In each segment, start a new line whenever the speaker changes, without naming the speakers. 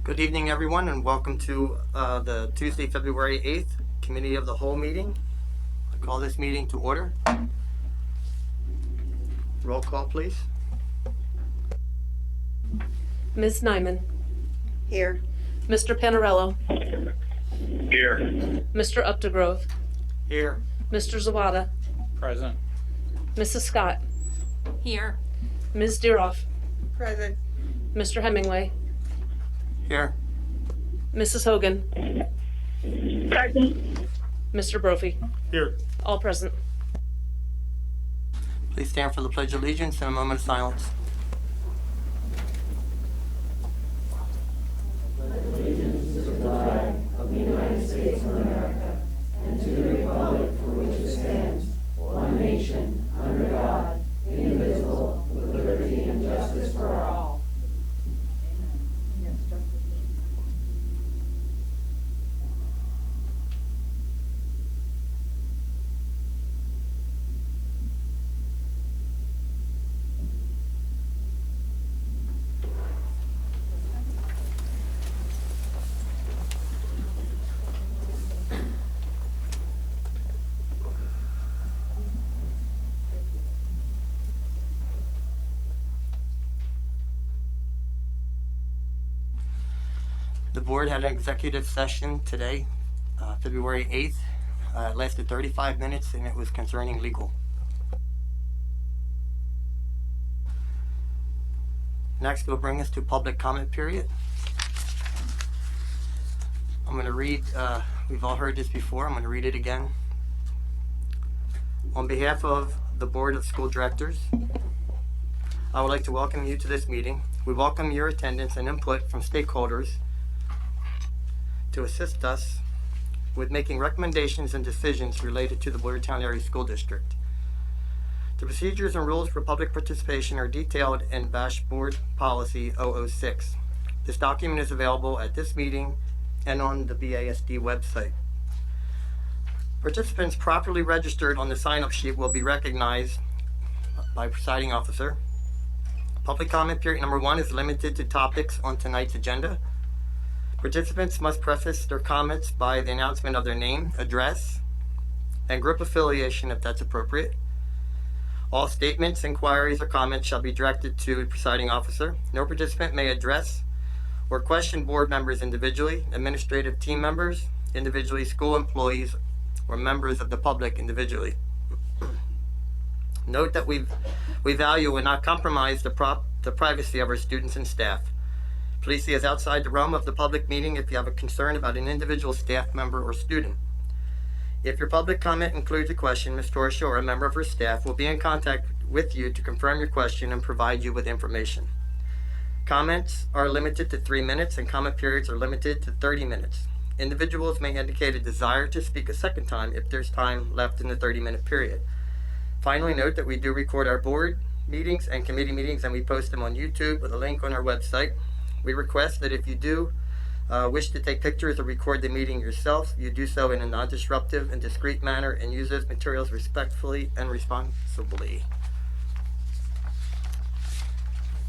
Good evening, everyone, and welcome to the Tuesday, February 8th Committee of the Whole meeting. I call this meeting to order. Roll call, please.
Ms. Nyman.
Here.
Mr. Panarello.
Here.
Mr. Updegrove.
Here.
Mr. Zawada.
Present.
Mrs. Scott.
Here.
Ms. Deeroff.
Present.
Mr. Hemingway.
Here.
Mrs. Hogan.
Present.
Mr. Brophy.
Here.
All present.
Please stand for the Pledge of Allegiance and a moment of silence. The board had an executive session today, February 8th. It lasted 35 minutes and it was concerning legal. Next, we'll bring us to public comment period. I'm going to read, we've all heard this before, I'm going to read it again. On behalf of the Board of School Directors, I would like to welcome you to this meeting. We welcome your attendance and input from stakeholders to assist us with making recommendations and decisions related to the Boyertown Area School District. The procedures and rules for public participation are detailed in BASH Board Policy 006. This document is available at this meeting and on the BASD website. Participants properly registered on the sign-up sheet will be recognized by presiding officer. Public comment period number 1 is limited to topics on tonight's agenda. Participants must preface their comments by the announcement of their name, address, and group affiliation if that's appropriate. All statements, inquiries, or comments shall be directed to the presiding officer. No participant may address or question board members individually, administrative team members individually, school employees, or members of the public individually. Note that we value and not compromise the privacy of our students and staff. Please see us outside the realm of the public meeting if you have a concern about an individual staff member or student. If your public comment includes a question, Ms. Torsha or a member of her staff will be in contact with you to confirm your question and provide you with information. Comments are limited to 3 minutes and comment periods are limited to 30 minutes. Individuals may indicate a desire to speak a second time if there's time left in the 30-minute period. Finally, note that we do record our board meetings and committee meetings and we post them on YouTube with a link on our website. We request that if you do wish to take pictures or record the meeting yourself, you do so in a non-disruptive and discreet manner and use those materials respectfully and responsibly.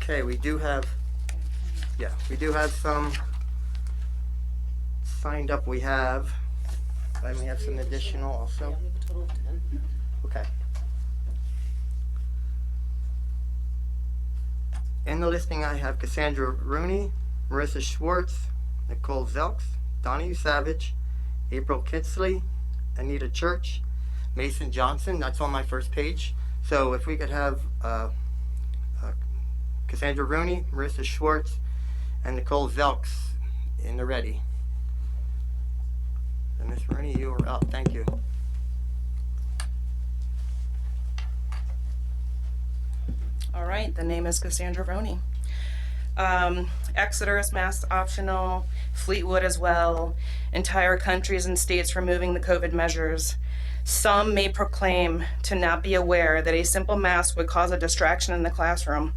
Okay, we do have some signed up. We have some additional also.
Yeah, we have a total of 10.
Okay. In the listing, I have Cassandra Rooney, Marissa Schwartz, Nicole Zelks, Donnie Savage, April Kitsley, Anita Church, Mason Johnson. That's on my first page. So if we could have Cassandra Rooney, Marissa Schwartz, and Nicole Zelks in the ready. And Ms. Rooney, you are up. Thank you.
All right, the name is Cassandra Roney. Exeter is mask optional, Fleetwood as well, entire countries and states removing the COVID measures. Some may proclaim to not be aware that a simple mask would cause a distraction in the classroom.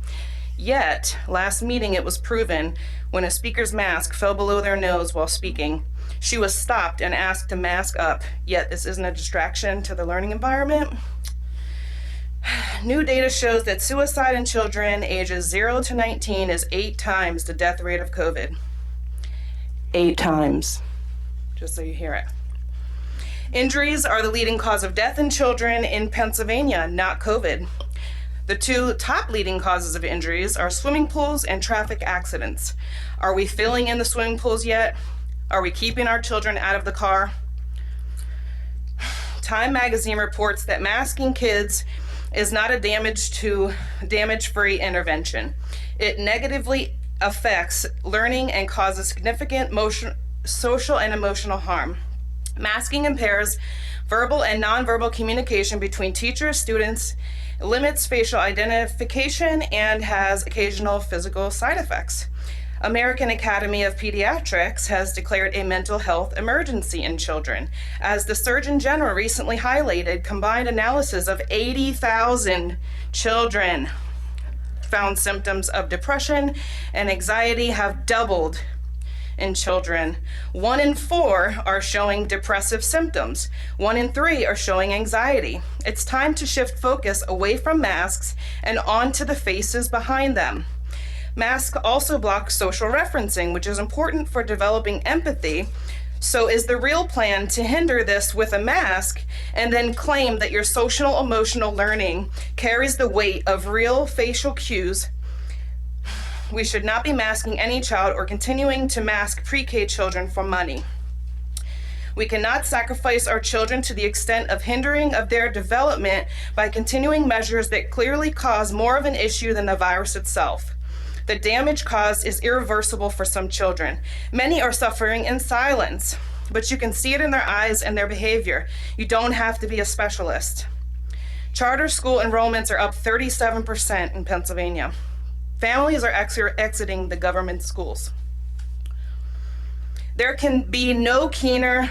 Yet, last meeting it was proven when a speaker's mask fell below their nose while speaking. She was stopped and asked to mask up, yet this isn't a distraction to the learning environment. New data shows that suicide in children ages 0 to 19 is 8 times the death rate of COVID. 8 times, just so you hear it. Injuries are the leading cause of death in children in Pennsylvania, not COVID. The 2 top leading causes of injuries are swimming pools and traffic accidents. Are we filling in the swimming pools yet? Are we keeping our children out of the car? Time magazine reports that masking kids is not a damage-free intervention. It negatively affects learning and causes significant social and emotional harm. Masking impairs verbal and nonverbal communication between teachers, students, limits facial identification, and has occasional physical side effects. American Academy of Pediatrics has declared a mental health emergency in children. As the Surgeon General recently highlighted, combined analysis of 80,000 children found symptoms of depression and anxiety have doubled in children. 1 in 4 are showing depressive symptoms. 1 in 3 are showing anxiety. It's time to shift focus away from masks and onto the faces behind them. Masks also block social referencing, which is important for developing empathy. So is the real plan to hinder this with a mask and then claim that your social emotional learning carries the weight of real facial cues? We should not be masking any child or continuing to mask pre-K children for money. We cannot sacrifice our children to the extent of hindering of their development by continuing measures that clearly cause more of an issue than the virus itself. The damage caused is irreversible for some children. Many are suffering in silence, but you can see it in their eyes and their behavior. You don't have to be a specialist. Charter school enrollments are up 37% in Pennsylvania. Families are exiting the government schools. There can be no keener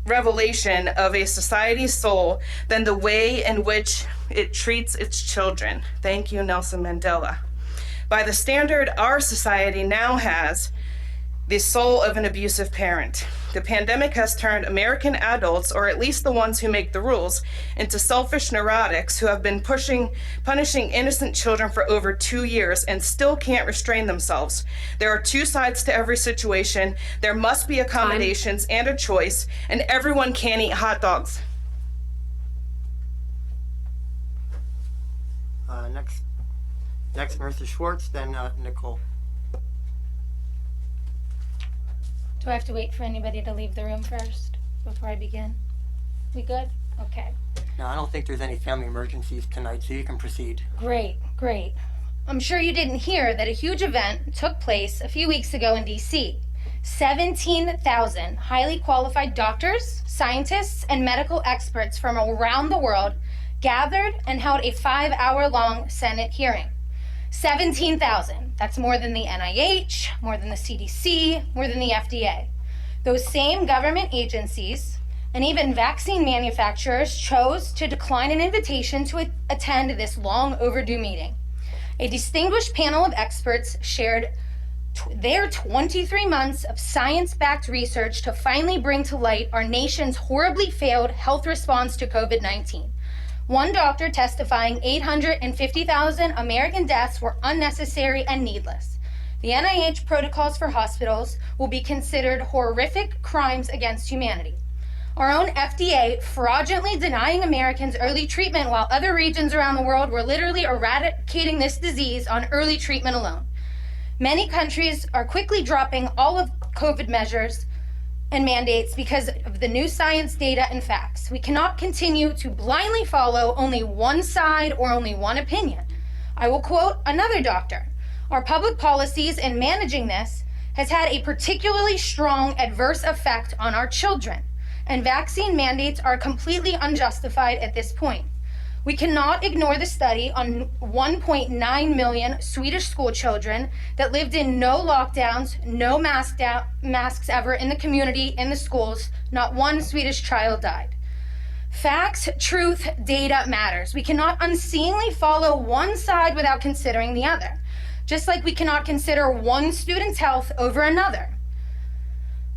revelation of a society's soul than the way in which it treats its children. Thank you, Nelson Mandela. By the standard our society now has, the soul of an abusive parent. The pandemic has turned American adults, or at least the ones who make the rules, into selfish neurotics who have been punishing innocent children for over 2 years and still can't restrain themselves. There are 2 sides to every situation. There must be accommodations and a choice, and everyone can't eat hot dogs.
Next, Martha Schwartz, then Nicole.
Do I have to wait for anybody to leave the room first before I begin? We good? Okay.
No, I don't think there's any family emergencies tonight, so you can proceed.
Great, great. I'm sure you didn't hear that a huge event took place a few weeks ago in DC. 17,000 highly qualified doctors, scientists, and medical experts from around the world gathered and held a 5-hour-long Senate hearing. 17,000. That's more than the NIH, more than the CDC, more than the FDA. Those same government agencies and even vaccine manufacturers chose to decline an invitation to attend this long overdue meeting. A distinguished panel of experts shared their 23 months of science-backed research to finally bring to light our nation's horribly failed health response to COVID-19. One doctor testifying 850,000 American deaths were unnecessary and needless. The NIH protocols for hospitals will be considered horrific crimes against humanity. Our own FDA fraudulently denying Americans early treatment while other regions around the world were literally eradicating this disease on early treatment alone. Many countries are quickly dropping all of COVID measures and mandates because of the new science, data, and facts. We cannot continue to blindly follow only one side or only one opinion. I will quote another doctor. Our public policies in managing this has had a particularly strong adverse effect on our children, and vaccine mandates are completely unjustified at this point. We cannot ignore the study on 1.9 million Swedish school children that lived in no lockdowns, no masks ever in the community, in the schools. Not one Swedish child died. Facts, truth, data matters. We cannot unseeingly follow one side without considering the other, just like we cannot consider one student's health over another.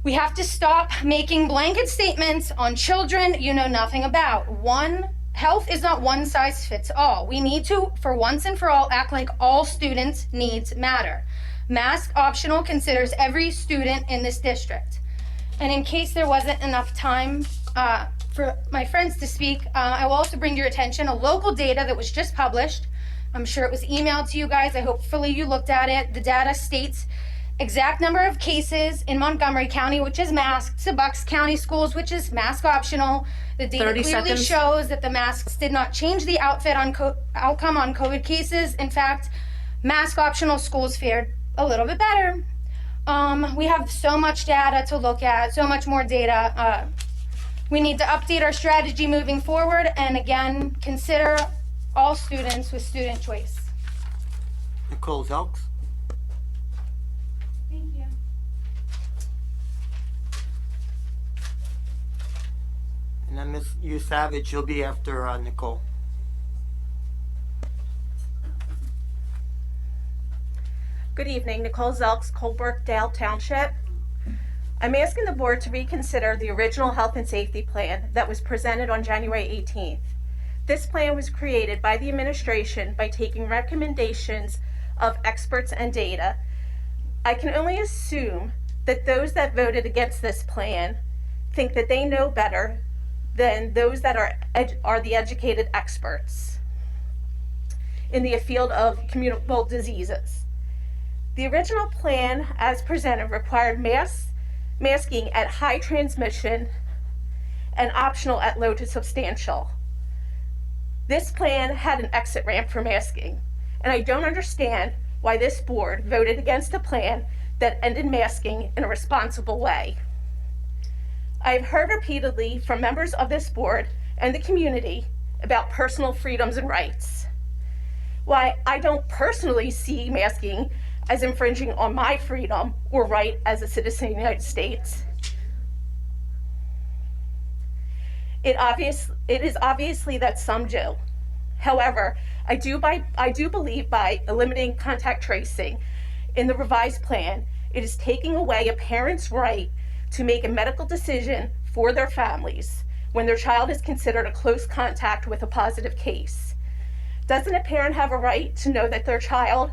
We have to stop making blanket statements on children you know nothing about. Health is not one size fits all. We need to, for once and for all, act like all students' needs matter. Mask optional considers every student in this district. And in case there wasn't enough time for my friends to speak, I will also bring to your attention a local data that was just published. I'm sure it was emailed to you guys. Hopefully you looked at it. The data states exact number of cases in Montgomery County, which is masked, to Bucks County Schools, which is mask optional. The data
30
clearly
seconds.
shows that the masks did not change the outcome on COVID cases. In fact, mask optional schools fared a little bit better. We have so much data to look at, so much more data. We need to update our strategy moving forward and again, consider all students with student choice.
Nicole Zelks.
Thank you.
And then Miss U Savage, you'll be after Nicole.
Good evening, Nicole Zelks, Colebrookdale Township. I'm asking the board to reconsider the original health and safety plan that was presented on January 18th. This plan was created by the administration by taking recommendations of experts and data. I can only assume that those that voted against this plan think that they know better than those that are the educated experts in the field of communicable diseases. The original plan, as presented, required masking at high transmission and optional at low to substantial. This plan had an exit ramp for masking, and I don't understand why this board voted against a plan that ended masking in a responsible way. I've heard repeatedly from members of this board and the community about personal freedoms and rights. Why I don't personally see masking as infringing on my freedom or right as a citizen of the United States. It is obviously that some do. However, I do believe by eliminating contact tracing in the revised plan, it is taking away a parent's right to make a medical decision for their families when their child is considered a close contact with a positive case. Doesn't a parent have a right to know that their child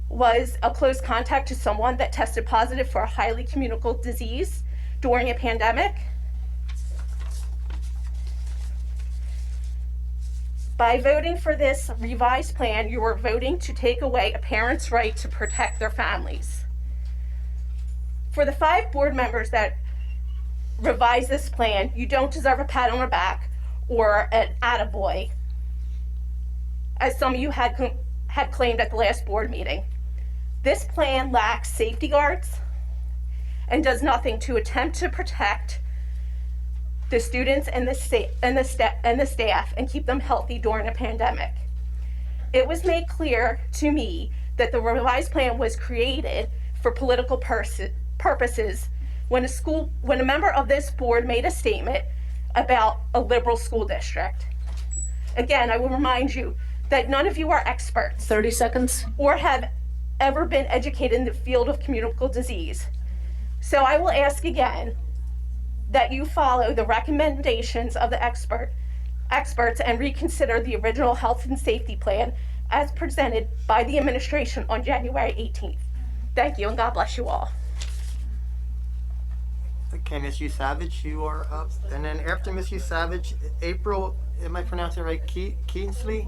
was a close contact to someone that tested positive for a highly communicable disease during a pandemic? By voting for this revised plan, you are voting to take away a parent's right to protect their families. For the 5 board members that revised this plan, you don't deserve a pat on the back or an attaboy, as some of you had claimed at the last board meeting. This plan lacks safety guards and does nothing to attempt to protect the students and the staff and keep them healthy during a pandemic. It was made clear to me that the revised plan was created for political purposes when a member of this board made a statement about a liberal school district. Again, I will remind you that none of you are experts
30 seconds.
or have ever been educated in the field of communicable disease. So I will ask again that you follow the recommendations of the experts and reconsider the original health and safety plan as presented by the administration on January 18th. Thank you, and God bless you all.
Okay, Miss U Savage, you are up. And then after Miss U Savage, April, am I pronouncing it right? Keensley?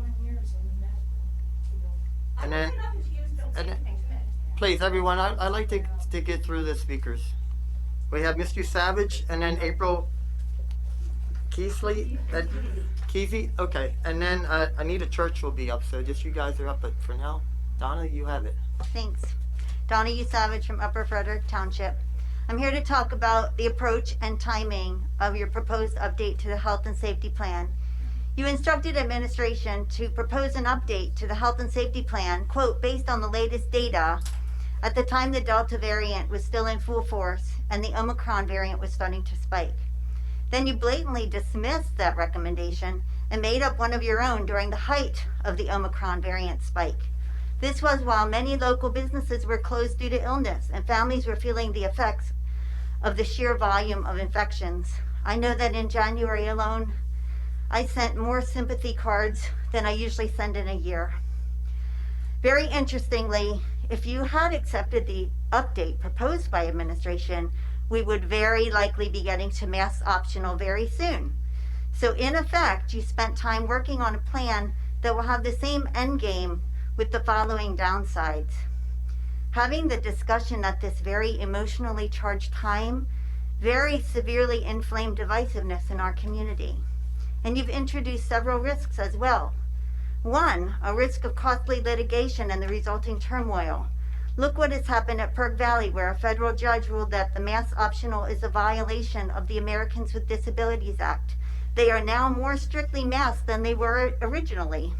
And then, please, everyone, I'd like to get through the speakers. We have Mr. Savage, and then April Keesley, Keezy, okay. And then Anita Church will be up, so just you guys are up, but for now, Donna, you have it.
Thanks. Donna U. Savage from Upper Frederick Township. I'm here to talk about the approach and timing of your proposed update to the health and safety plan. You instructed administration to propose an update to the health and safety plan, quote, based on the latest data at the time the Delta variant was still in full force and the Omicron variant was starting to spike. Then you blatantly dismissed that recommendation and made up one of your own during the height of the Omicron variant spike. This was while many local businesses were closed due to illness and families were feeling the effects of the sheer volume of infections. I know that in January alone, I sent more sympathy cards than I usually send in a year. Very interestingly, If you had accepted the update proposed by administration, we would very likely be getting to mask optional very soon. So in effect, you spent time working on a plan that will have the same end game with the following downsides. Having the discussion at this very emotionally charged time very severely inflamed divisiveness in our community. And you've introduced several risks as well. One, a risk of costly litigation and the resulting turmoil. Look what has happened at Perk Valley, where a federal judge ruled that the mask optional is a violation of the Americans with Disabilities Act. They are now more strictly masked than they were originally.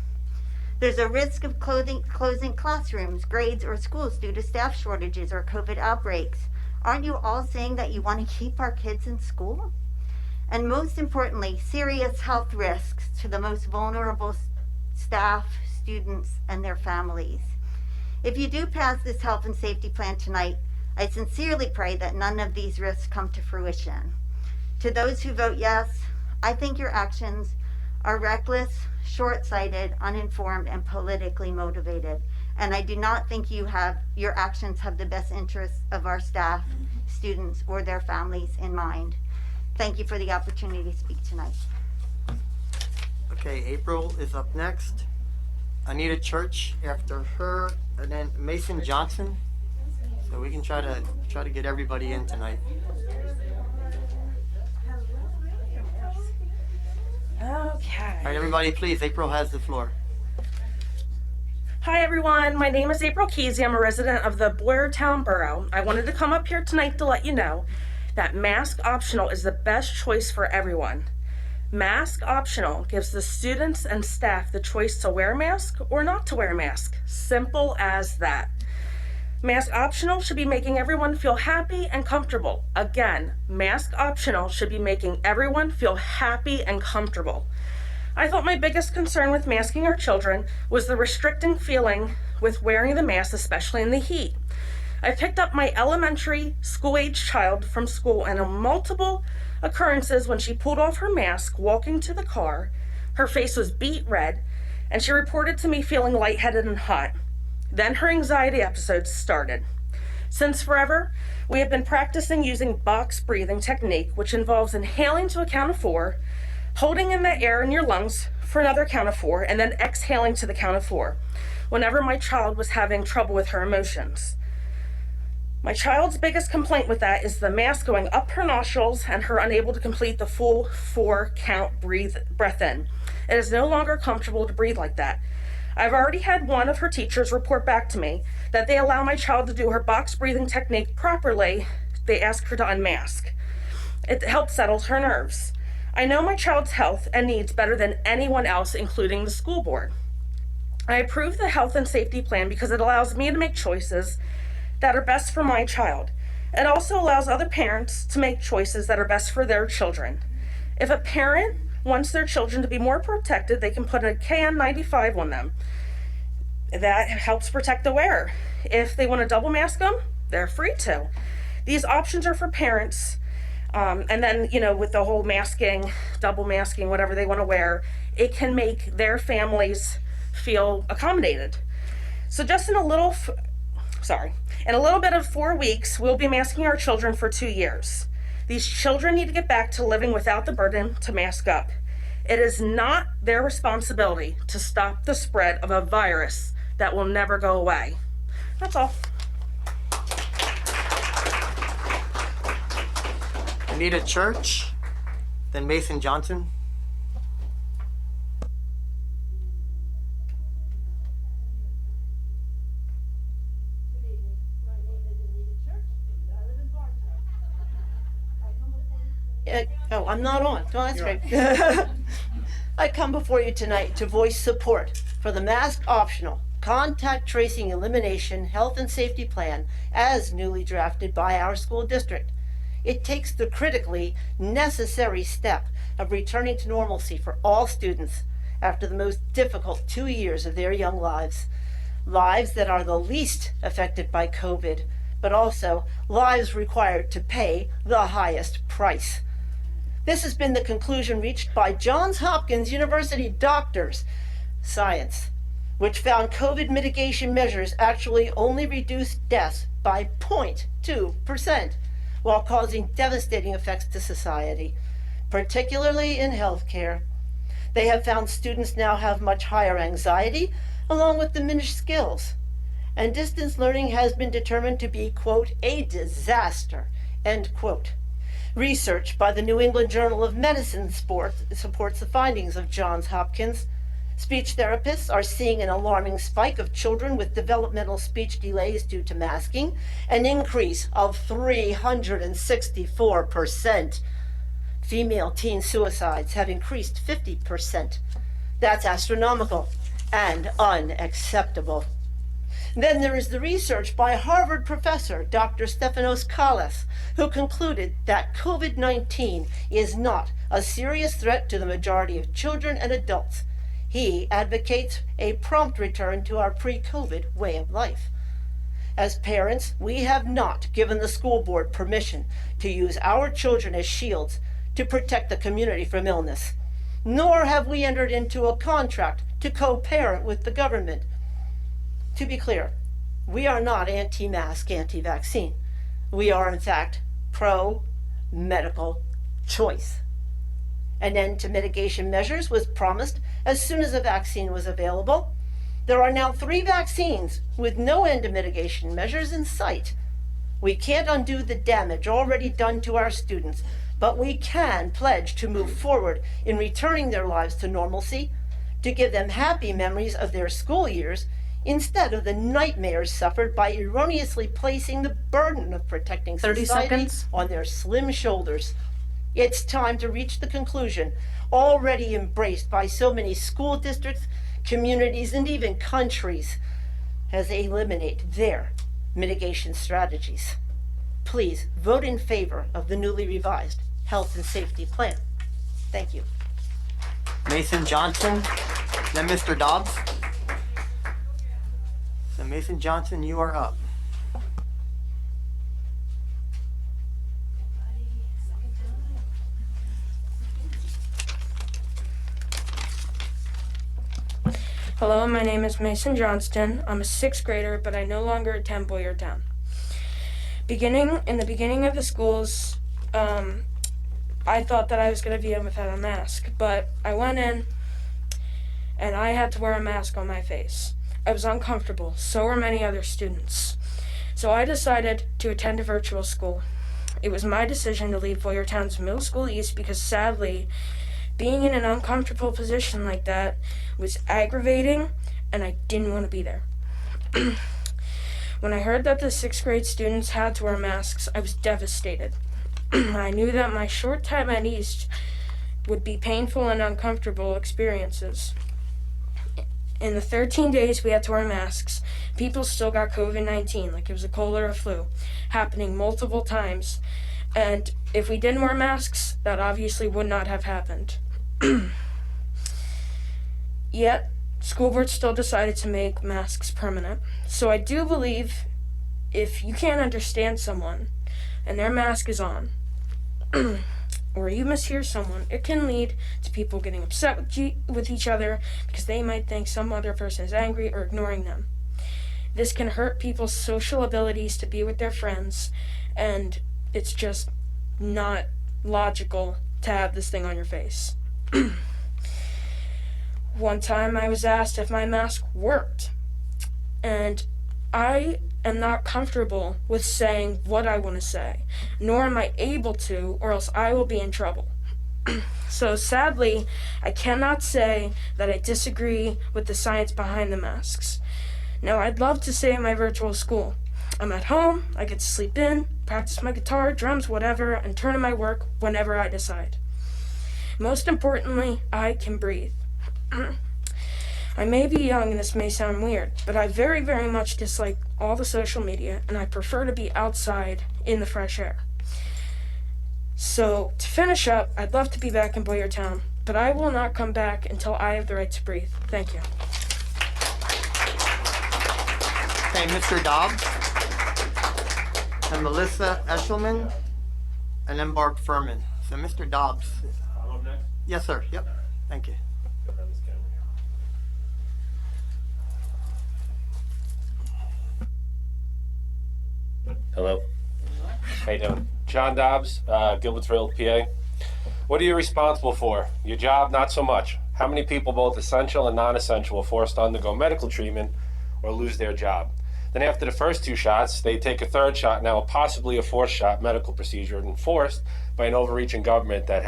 There's a risk of closing classrooms, grades, or schools due to staff shortages or COVID outbreaks. Aren't you all saying that you want to keep our kids in school? And most importantly, serious health risks to the most vulnerable staff, students, and their families. If you do pass this health and safety plan tonight, I sincerely pray that none of these risks come to fruition. To those who vote yes, I think your actions are reckless, short-sighted, uninformed, and politically motivated. And I do not think your actions have the best interests of our staff, students, or their families in mind. Thank you for the opportunity to speak tonight.
Okay, April is up next. Anita Church after her, and then Mason Johnson. So we can try to get everybody in tonight.
Okay.
All right, everybody, please. April has the floor.
Hi everyone, my name is April Kesey. I'm a resident of the Boyertown borough. I wanted to come up here tonight to let you know that mask optional is the best choice for everyone. Mask optional gives the students and staff the choice to wear a mask or not to wear a mask. Simple as that. Mask optional should be making everyone feel happy and comfortable. Again, mask optional should be making everyone feel happy and comfortable. I thought my biggest concern with masking our children was the restricting feeling with wearing the mask, especially in the heat. I picked up my elementary school-age child from school, and on multiple occurrences when she pulled off her mask walking to the car, her face was beet red, and she reported to me feeling lightheaded and hot. Then her anxiety episodes started. Since forever, we have been practicing using box breathing technique, which involves inhaling to a count of 4, holding in the air in your lungs for another count of 4, and then exhaling to the count of 4, whenever my child was having trouble with her emotions. My child's biggest complaint with that is the mask going up her nostrils and her unable to complete the full 4 count breath in. It is no longer comfortable to breathe like that. I've already had one of her teachers report back to me that they allow my child to do her box breathing technique properly. They ask her to unmask. It helps settle her nerves. I know my child's health and needs better than anyone else, including the school board. I approve the health and safety plan because it allows me to make choices that are best for my child. It also allows other parents to make choices that are best for their children. If a parent wants their children to be more protected, they can put a KN95 on them. That helps protect the wearer. If they want to double mask them, they're free to. These options are for parents. And then, with the whole masking, double masking, whatever they want to wear, it can make their families feel accommodated. So just in a little bit of 4 weeks, we'll be masking our children for 2 years. These children need to get back to living without the burden to mask up. It is not their responsibility to stop the spread of a virus that will never go away. That's all.
Anita Church, then Mason Johnson.
I'm not on. No, that's right. I come before you tonight to voice support for the mask optional contact tracing elimination health and safety plan as newly drafted by our school district. It takes the critically necessary step of returning to normalcy for all students after the most difficult 2 years of their young lives. Lives that are the least affected by COVID, but also lives required to pay the highest price. This has been the conclusion reached by Johns Hopkins University doctors, science, which found COVID mitigation measures actually only reduced deaths by 0.2%, while causing devastating effects to society, particularly in healthcare. They have found students now have much higher anxiety, along with diminished skills. And distance learning has been determined to be, quote, a disaster, end quote. Research by the New England Journal of Medicine supports the findings of Johns Hopkins. Speech therapists are seeing an alarming spike of children with developmental speech delays due to masking, an increase of 364%. Female teen suicides have increased 50%. That's astronomical and unacceptable. Then there is the research by Harvard professor Dr. Stefanos Kallas, who concluded that COVID-19 is not a serious threat to the majority of children and adults. He advocates a prompt return to our pre-COVID way of life. As parents, we have not given the school board permission to use our children as shields to protect the community from illness, nor have we entered into a contract to co-parent with the government. To be clear, we are not anti-mask, anti-vaccine. We are, in fact, pro-medical choice. An end to mitigation measures was promised as soon as a vaccine was available. There are now 3 vaccines with no end to mitigation measures in sight. We can't undo the damage already done to our students, but we can pledge to move forward in returning their lives to normalcy, to give them happy memories of their school years, instead of the nightmares suffered by erroneously placing the burden of protecting
30
society
seconds.
on their slim shoulders. It's time to reach the conclusion already embraced by so many school districts, communities, and even countries as they eliminate their mitigation strategies. Please vote in favor of the newly revised Health and Safety Plan. Thank you.
Mason Johnson, then Mr. Dobbs. So Mason Johnson, you are up.
Hello, my name is Mason Johnston. I'm a 6th grader, but I no longer attend Boyertown. In the beginning of the schools, I thought that I was going to be in without a mask, but I went in and I had to wear a mask on my face. I was uncomfortable, so were many other students. So I decided to attend a virtual school. It was my decision to leave Boyertown's Middle School East because sadly, being in an uncomfortable position like that was aggravating and I didn't want to be there. When I heard that the 6th grade students had to wear masks, I was devastated. I knew that my short time at East would be painful and uncomfortable experiences. In the 13 days we had to wear masks, people still got COVID-19, like it was a cold or a flu, happening multiple times. And if we didn't wear masks, that obviously would not have happened. Yet, school board still decided to make masks permanent. So I do believe if you can't understand someone and their mask is on, or you mishear someone, it can lead to people getting upset with each other because they might think some other person is angry or ignoring them. This can hurt people's social abilities to be with their friends, and it's just not logical to have this thing on your face. One time I was asked if my mask worked, and I am not comfortable with saying what I want to say, nor am I able to, or else I will be in trouble. So sadly, I cannot say that I disagree with the science behind the masks. Now, I'd love to say in my virtual school, I'm at home, I get to sleep in, practice my guitar, drums, whatever, and turn to my work whenever I decide. Most importantly, I can breathe. I may be young and this may sound weird, but I very, very much dislike all the social media and I prefer to be outside in the fresh air. So, to finish up, I'd love to be back in Boyertown, but I will not come back until I have the right to breathe. Thank you.
Okay, Mr. Dobbs, and Melissa Eshelman, and then Barb Furman. So Mr. Dobbs.
I'm up next.
Yes, sir. Yep. Thank you.
Hello. How you doing? John Dobbs, Gilbertsville, PA. What are you responsible for? Your job, not so much. How many people, both essential and non-essential, are forced to undergo medical treatment or lose their job? Then after the first 2 shots, they take a third shot, now possibly a 4th shot medical procedure, enforced by an overreaching government that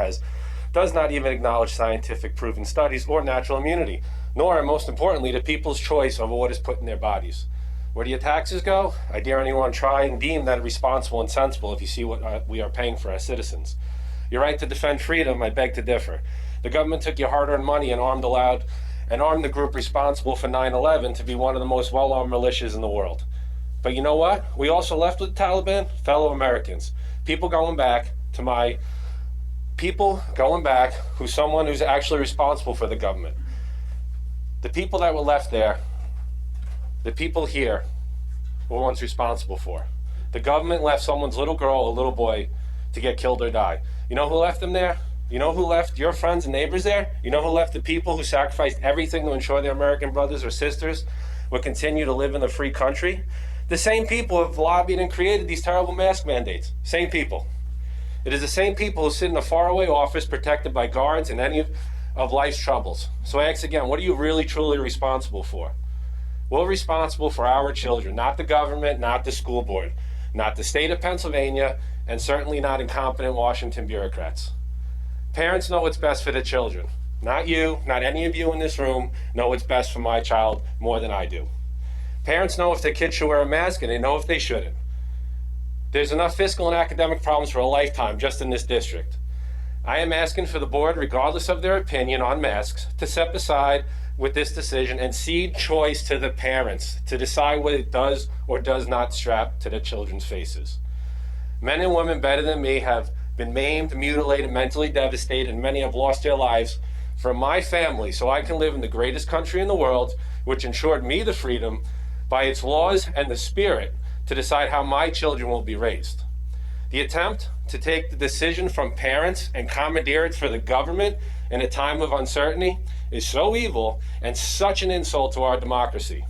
does not even acknowledge scientific proven studies or natural immunity, nor, and most importantly, the people's choice over what is put in their bodies. Where do your taxes go? I dare anyone try and deem that responsible and sensible if you see what we are paying for our citizens. Your right to defend freedom, I beg to differ. The government took your hard-earned money and armed the group responsible for 9/11 to be one of the most well-armed militias in the world. But you know what? We also left with the Taliban, fellow Americans. People going back, who's someone who's actually responsible for the government. The people that were left there, the people here, were ones responsible for. The government left someone's little girl or little boy to get killed or die. You know who left them there? You know who left your friends and neighbors there? You know who left the people who sacrificed everything to ensure their American brothers or sisters would continue to live in a free country? The same people who have lobbied and created these terrible mask mandates. Same people. It is the same people who sit in a faraway office protected by guards in any of life's troubles. So I ask again, what are you really truly responsible for? We're responsible for our children, not the government, not the school board, not the state of Pennsylvania, and certainly not incompetent Washington bureaucrats. Parents know what's best for their children. Not you, not any of you in this room know what's best for my child more than I do. Parents know if their kids should wear a mask and they know if they shouldn't. There's enough fiscal and academic problems for a lifetime just in this district. I am asking for the board, regardless of their opinion on masks, to step aside with this decision and cede choice to the parents to decide what it does or does not strap to their children's faces. Men and women better than me have been maimed, mutilated, mentally devastated, and many have lost their lives for my family so I can live in the greatest country in the world, which ensured me the freedom by its laws and the spirit to decide how my children will be raised. The attempt to take the decision from parents and commandeer it for the government in a time of uncertainty is so evil and such an insult to our democracy.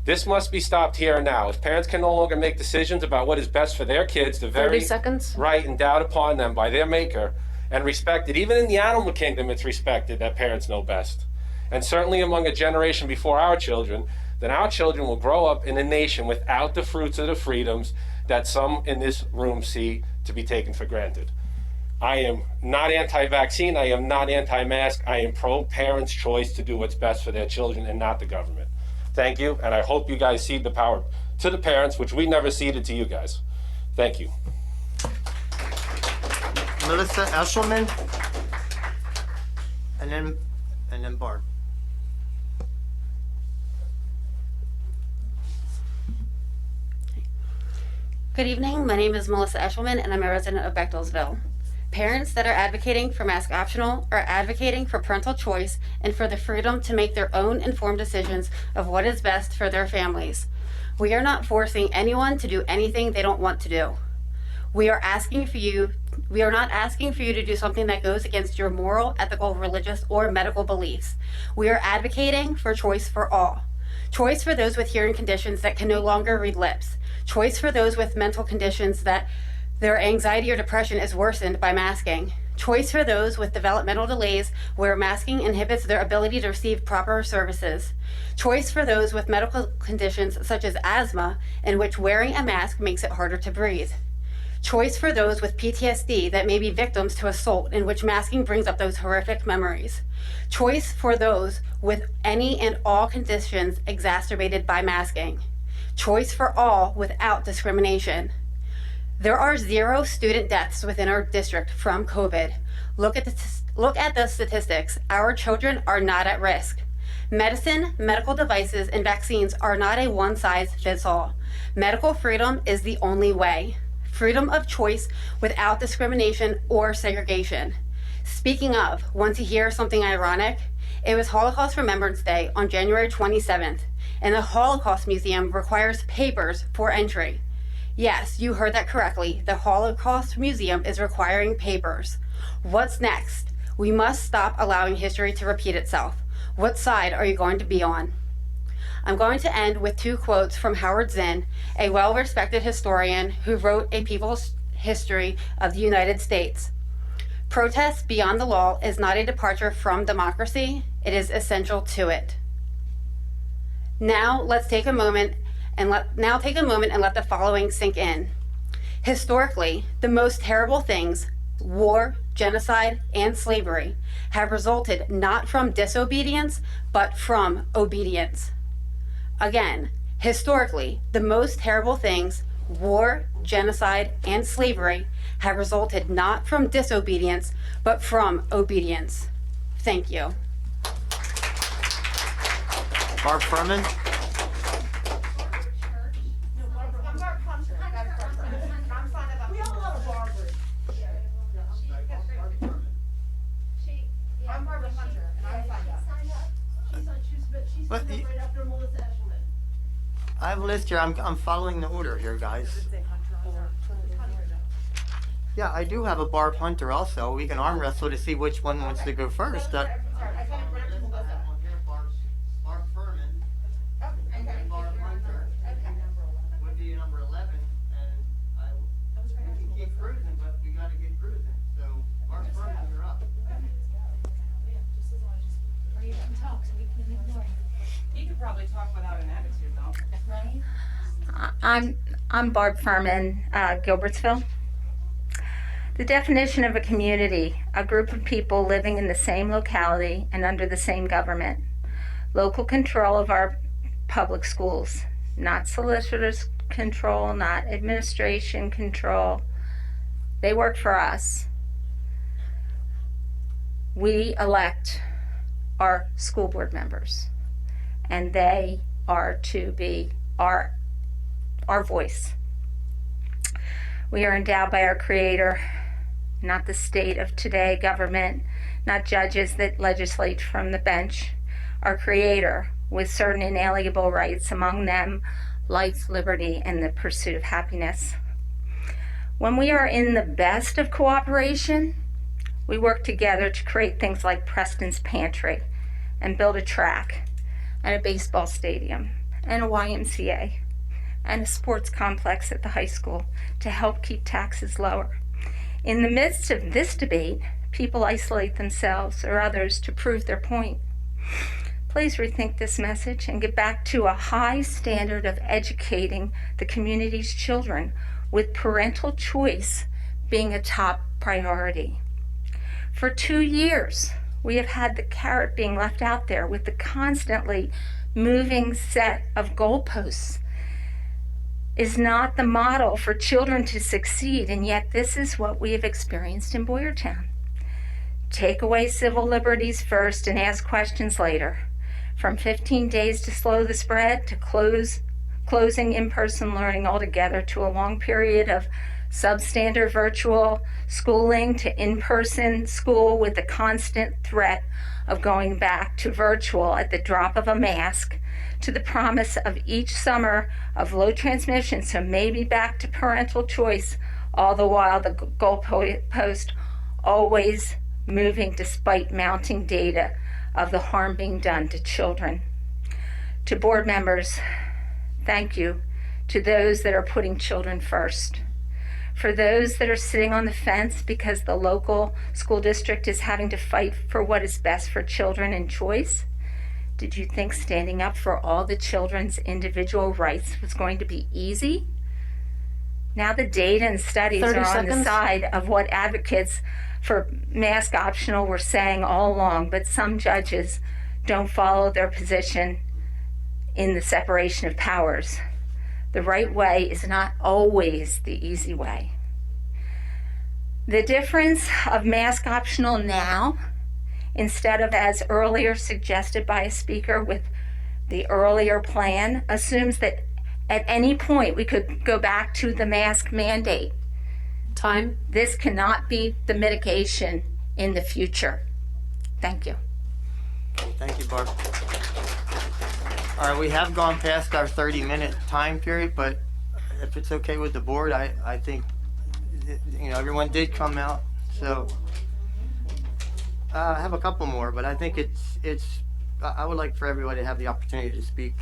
This must be stopped here and now. If parents can no longer make decisions about what is best for their kids, the
30
very
seconds.
right endowed upon them by their maker and respected, even in the animal kingdom it's respected that parents know best. And certainly among a generation before our children, then our children will grow up in a nation without the fruits of the freedoms that some in this room see to be taken for granted. I am not anti-vaccine, I am not anti-mask, I am pro-parents' choice to do what's best for their children and not the government. Thank you, and I hope you guys cede the power to the parents, which we never ceded to you guys. Thank you.
Melissa Eshelman, and then Barb.
Good evening. My name is Melissa Eshelman, and I'm a resident of Bechtelsville. Parents that are advocating for mask optional are advocating for parental choice and for the freedom to make their own informed decisions of what is best for their families. We are not forcing anyone to do anything they don't want to do. We are not asking for you to do something that goes against your moral, ethical, religious, or medical beliefs. We are advocating for choice for all. Choice for those with hearing conditions that can no longer read lips. Choice for those with mental conditions that their anxiety or depression is worsened by masking. Choice for those with developmental delays where masking inhibits their ability to receive proper services. Choice for those with medical conditions such as asthma, in which wearing a mask makes it harder to breathe. Choice for those with PTSD that may be victims to assault, in which masking brings up those horrific memories. Choice for those with any and all conditions exacerbated by masking. Choice for all without discrimination. There are 0 student deaths within our district from COVID. Look at the statistics. Our children are not at risk. Medicine, medical devices, and vaccines are not a one-size-fits-all. Medical freedom is the only way. Freedom of choice without discrimination or segregation. Speaking of, want to hear something ironic? It was Holocaust Remembrance Day on January 27th, and the Holocaust Museum requires papers for entry. Yes, you heard that correctly. The Holocaust Museum is requiring papers. What's next? We must stop allowing history to repeat itself. What side are you going to be on? I'm going to end with 2 quotes from Howard Zinn, a well-respected historian who wrote a people's history of the United States. Protest beyond the law is not a departure from democracy, it is essential to it. Now let's take a moment and let the following sink in. Historically, the most terrible things, war, genocide, and slavery, have resulted not from disobedience, but from obedience. Again, historically, the most terrible things, war, genocide, and slavery, have resulted not from disobedience, but from obedience. Thank you.
Barb Furman? What? I have a list here. I'm following the order here, guys. Yeah, I do have a Barb Hunter also. We can arm wrestle to see which one wants to go first. Barb Furman and Barb Hunter would be number 11, and we can keep cruising, but we got to get cruising. So Barb Furman, you're up.
You could probably talk without an attitude, though.
I'm Barb Furman, Gilbertsville. The definition of a community, a group of people living in the same locality and under the same government. Local control of our public schools, not solicitors control, not administration control. They work for us. We elect our school board members, and they are to be our voice. We are endowed by our Creator, not the state of today government, not judges that legislate from the bench. Our Creator, with certain inalienable rights, among them life, liberty, and the pursuit of happiness. When we are in the best of cooperation, we work together to create things like Preston's Pantry and build a track and a baseball stadium and a YMCA and a sports complex at the high school to help keep taxes lower. In the midst of this debate, people isolate themselves or others to prove their point. Please rethink this message and get back to a high standard of educating the community's children, with parental choice being a top priority. For 2 years, we have had the carrot being left out there with the constantly moving set of goalposts. Is not the model for children to succeed, and yet this is what we have experienced in Boyertown. Take away civil liberties first and ask questions later. From 15 days to slow the spread, to closing in-person learning altogether, to a long period of substandard virtual schooling, to in-person school with the constant threat of going back to virtual at the drop of a mask, to the promise of each summer of low transmission, so maybe back to parental choice, all the while the goalpost always moving despite mounting data of the harm being done to children. To board members, thank you. To those that are putting children first. For those that are sitting on the fence because the local school district is having to fight for what is best for children and choice, did you think standing up for all the children's individual rights was going to be easy? Now the data and studies are on the side of what advocates for mask optional were saying all along, but some judges don't follow their position in the separation of powers. The right way is not always the easy way. The difference of mask optional now, instead of as earlier suggested by a speaker with the earlier plan, assumes that at any point we could go back to the mask mandate.
Time.
This cannot be the mitigation in the future. Thank you.
Thank you, Barb. All right, we have gone past our 30-minute time period, but if it's okay with the board, I think, everyone did come out, so I have a couple more, but I think it's I would like for everybody to have the opportunity to speak.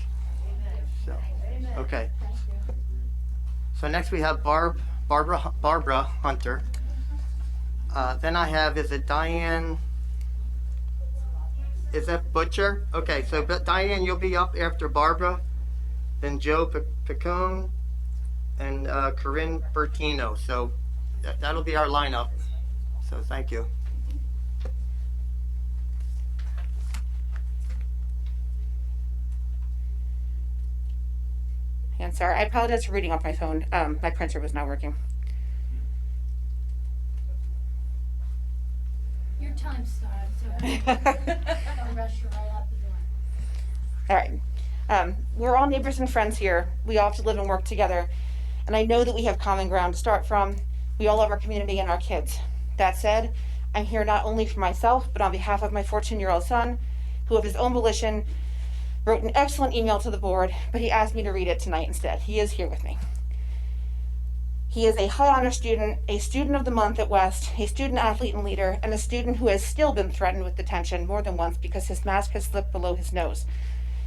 So, okay. So next we have Barbara Hunter. Then I have, is it Diane? Is that Butcher? Okay, so Diane, you'll be up after Barbara, then Joe Picone, and Corinne Bertino. So that'll be our lineup. So thank you.
And sorry, I apologize for reading off my phone. My printer was not working.
Your time started, so I'll rush you right out the door.
All right. We're all neighbors and friends here. We all have to live and work together. And I know that we have common ground to start from. We all love our community and our kids. That said, I'm here not only for myself, but on behalf of my 14-year-old son, who of his own volition wrote an excellent email to the board, but he asked me to read it tonight instead. He is here with me. He is a high honor student, a student of the month at West, a student athlete and leader, and a student who has still been threatened with detention more than once because his mask has slipped below his nose.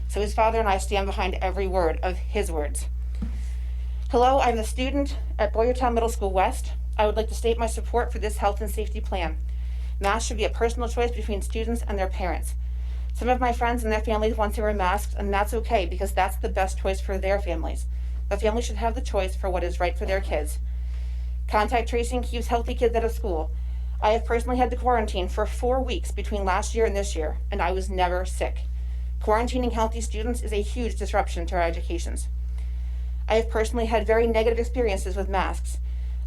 So his father and I stand behind every word of his words. Hello, I'm a student at Boyertown Middle School West. I would like to state my support for this health and safety plan. Masks should be a personal choice between students and their parents. Some of my friends and their families want to wear masks, and that's okay because that's the best choice for their families. But families should have the choice for what is right for their kids. Contact tracing keeps healthy kids out of school. I have personally had to quarantine for 4 weeks between last year and this year, and I was never sick. Quarantining healthy students is a huge disruption to our educations. I have personally had very negative experiences with masks.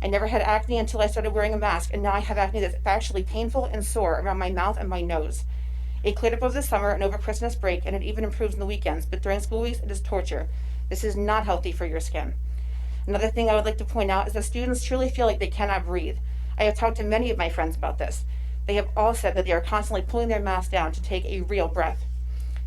I never had acne until I started wearing a mask, and now I have acne that's actually painful and sore around my mouth and my nose. It cleared up over the summer and over Christmas break, and it even improves in the weekends, but during school weeks, it is torture. This is not healthy for your skin. Another thing I would like to point out is that students truly feel like they cannot breathe. I have talked to many of my friends about this. They have all said that they are constantly pulling their masks down to take a real breath.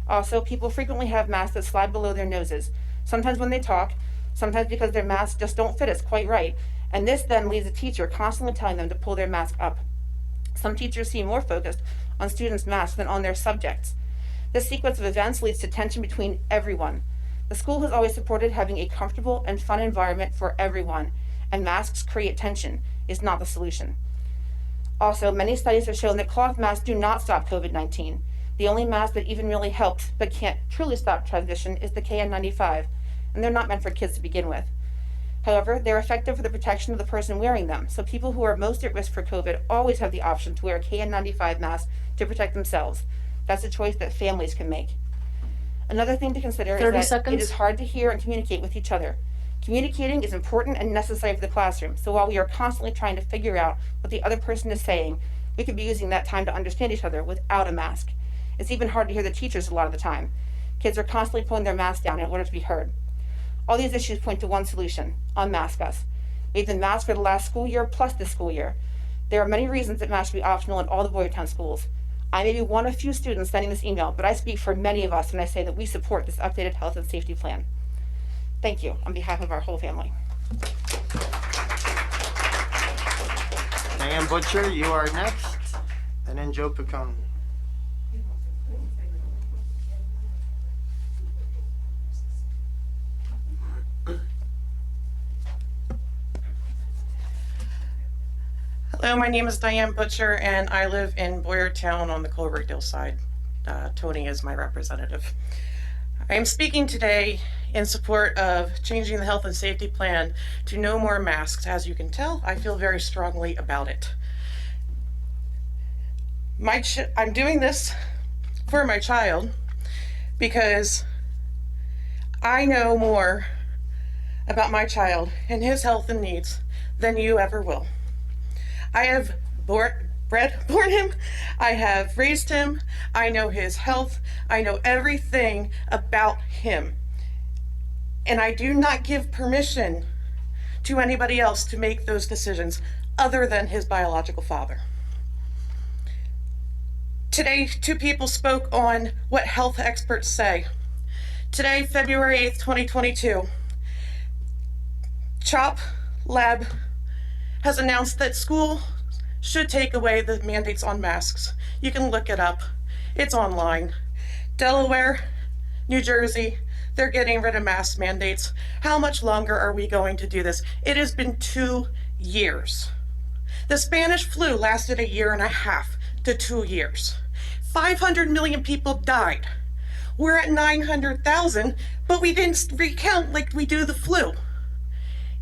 Also, people frequently have masks that slide below their noses, sometimes when they talk, sometimes because their masks just don't fit us quite right, and this then leaves the teacher constantly telling them to pull their mask up. Some teachers seem more focused on students' masks than on their subjects. This sequence of events leads to tension between everyone. The school has always supported having a comfortable and fun environment for everyone, and masks create tension is not the solution. Also, many studies have shown that cloth masks do not stop COVID-19. The only mask that even really helps but can't truly stop transmission is the KN95, and they're not meant for kids to begin with. However, they're effective for the protection of the person wearing them, so people who are most at risk for COVID always have the option to wear a KN95 mask to protect themselves. That's a choice that families can make. Another thing to consider is
30
that
seconds.
it is hard to hear and communicate with each other. Communicating is important and necessary for the classroom, so while we are constantly trying to figure out what the other person is saying, we could be using that time to understand each other without a mask. It's even hard to hear the teachers a lot of the time. Kids are constantly pulling their masks down in order to be heard. All these issues point to one solution: unmask us. We've been masked for the last school year plus this school year. There are many reasons that masks should be optional in all the Boyertown schools. I may be one of few students sending this email, but I speak for many of us when I say that we support this updated health and safety plan. Thank you on behalf of our whole family.
Diane Butcher, you are next, and then Joe Picone.
Hello, my name is Diane Butcher, and I live in Boyertown on the Colbrookdale side. Tony is my representative. I am speaking today in support of changing the health and safety plan to no more masks. As you can tell, I feel very strongly about it. I'm doing this for my child because I know more about my child and his health and needs than you ever will. I have born him, I have raised him, I know his health, I know everything about him. And I do not give permission to anybody else to make those decisions other than his biological father. Today, 2 people spoke on what health experts say. Today, February 8th, 2022, CHOP Lab has announced that school should take away the mandates on masks. You can look it up. It's online.
Delaware, New Jersey, they're getting rid of mask mandates. How much longer are we going to do this? It has been 2 years. The Spanish flu lasted 1.5 years to 2 years. 500 million people died. We're at 900,000, but we didn't recount like we do the flu.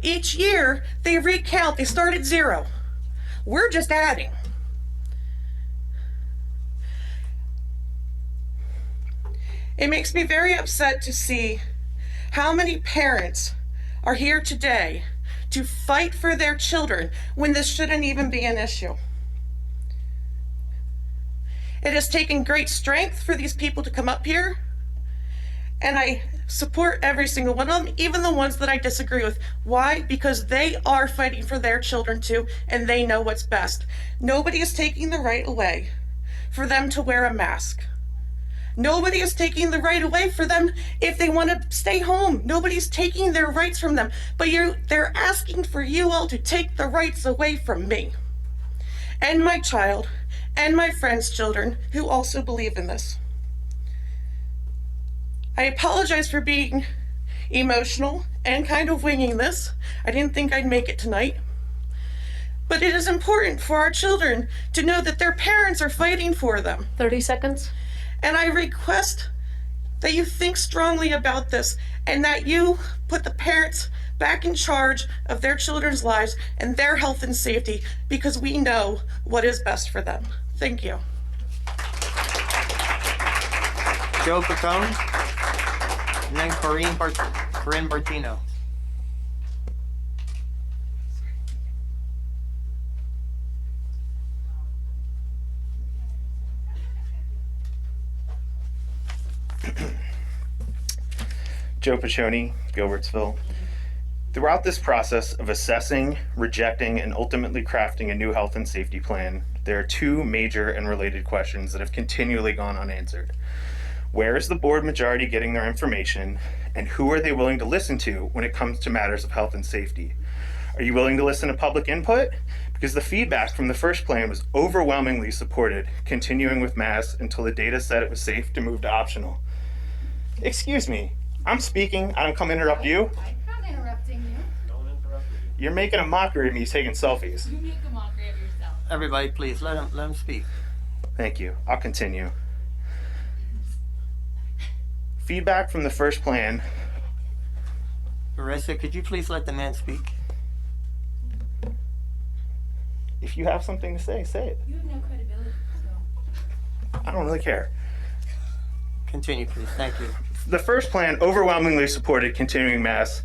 Each year, they recount, they start at 0. We're just adding. It makes me very upset to see how many parents are here today to fight for their children when this shouldn't even be an issue. It has taken great strength for these people to come up here, and I support every single one of them, even the ones that I disagree with. Why? Because they are fighting for their children too, and they know what's best. Nobody is taking the right away for them to wear a mask. Nobody is taking the right away for them if they want to stay home. Nobody's taking their rights from them, but they're asking for you all to take the rights away from me and my child and my friends' children who also believe in this. I apologize for being emotional and kind of winging this. I didn't think I'd make it tonight. But it is important for our children to know that their parents are fighting for them.
30 seconds.
And I request that you think strongly about this and that you put the parents back in charge of their children's lives and their health and safety, because we know what is best for them. Thank you.
Joe Pacone, and then Corinne Bartino.
Joe Paccioni, Gilbertsville. Throughout this process of assessing, rejecting, and ultimately crafting a new health and safety plan, there are 2 major and related questions that have continually gone unanswered. Where is the board majority getting their information, and who are they willing to listen to when it comes to matters of health and safety? Are you willing to listen to public input? Because the feedback from the first plan was overwhelmingly supported, continuing with masks until the data said it was safe to move to optional. Excuse me, I'm speaking. I don't come interrupt you.
I'm not interrupting you.
You're making a mockery of me taking selfies.
You make a mockery of yourself.
Everybody, please let him speak.
Thank you. I'll continue. Feedback from the first plan.
Marissa, could you please let the man speak?
If you have something to say, say it.
You have no credibility, so.
I don't really care.
Continue, please. Thank you.
The first plan overwhelmingly supported continuing masks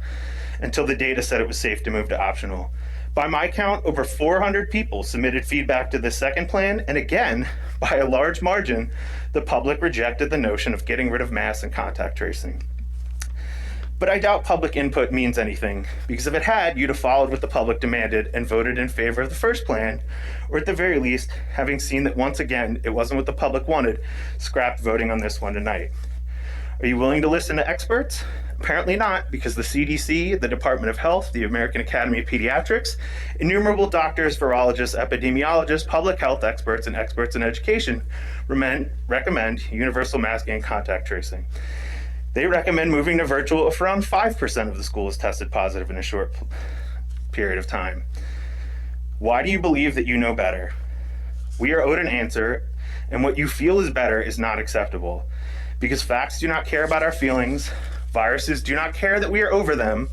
until the data said it was safe to move to optional. By my count, over 400 people submitted feedback to the second plan, and again, by a large margin, the public rejected the notion of getting rid of masks and contact tracing. But I doubt public input means anything, because if it had, you'd have followed what the public demanded and voted in favor of the first plan, or at the very least, having seen that once again it wasn't what the public wanted, scrapped voting on this one tonight. Are you willing to listen to experts? Apparently not, because the CDC, the Department of Health, the American Academy of Pediatrics, innumerable doctors, virologists, epidemiologists, public health experts, and experts in education recommend universal masking and contact tracing. They recommend moving to virtual if around 5% of the school is tested positive in a short period of time. Why do you believe that you know better? We are owed an answer, and what you feel is better is not acceptable. Because facts do not care about our feelings, viruses do not care that we are over them,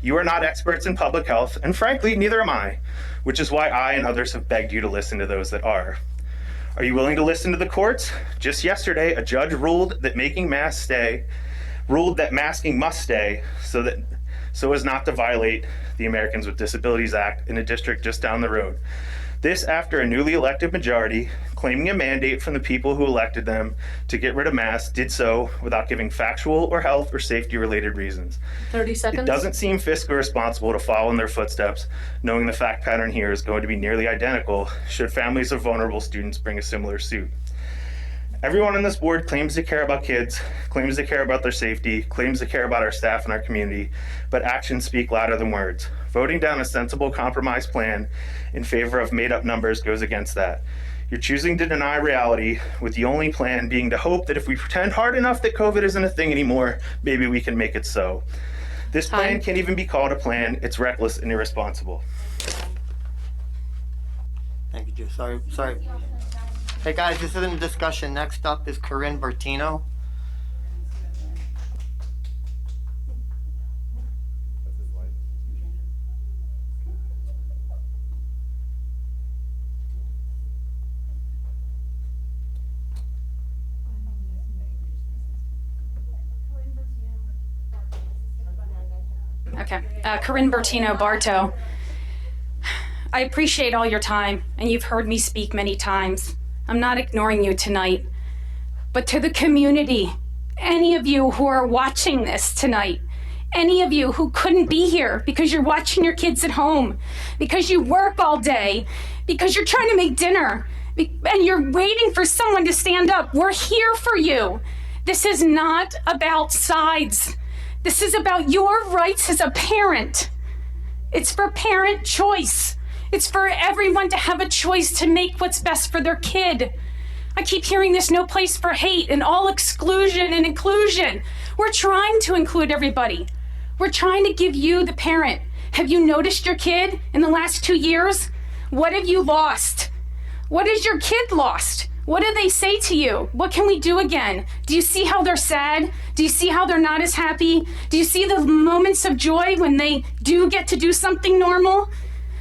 you are not experts in public health, and frankly, neither am I, which is why I and others have begged you to listen to those that are. Are you willing to listen to the courts? Just yesterday, a judge ruled that masking must stay so as not to violate the Americans with Disabilities Act in a district just down the road. This after a newly elected majority, claiming a mandate from the people who elected them to get rid of masks, did so without giving factual or health or safety related reasons.
30 seconds.
It doesn't seem fiscally responsible to follow in their footsteps, knowing the fact pattern here is going to be nearly identical should families of vulnerable students bring a similar suit. Everyone on this board claims to care about kids, claims to care about their safety, claims to care about our staff and our community, but actions speak louder than words. Voting down a sensible compromise plan in favor of made-up numbers goes against that. You're choosing to deny reality, with the only plan being to hope that if we pretend hard enough that COVID isn't a thing anymore, maybe we can make it so. This plan can't even be called a plan. It's reckless and irresponsible.
Thank you, Drew. Sorry. Hey guys, this isn't a discussion. Next up is Corinne Bertino.
Okay. Corinne Bertino, Bartow. I appreciate all your time, and you've heard me speak many times. I'm not ignoring you tonight. But to the community, any of you who are watching this tonight, any of you who couldn't be here because you're watching your kids at home, because you work all day, because you're trying to make dinner, and you're waiting for someone to stand up, we're here for you. This is not about sides. This is about your rights as a parent. It's for parent choice. It's for everyone to have a choice to make what's best for their kid. I keep hearing this no place for hate and all exclusion and inclusion. We're trying to include everybody. We're trying to give you, the parent. Have you noticed your kid in the last 2 years? What have you lost? What has your kid lost? What do they say to you? What can we do again? Do you see how they're sad? Do you see how they're not as happy? Do you see the moments of joy when they do get to do something normal?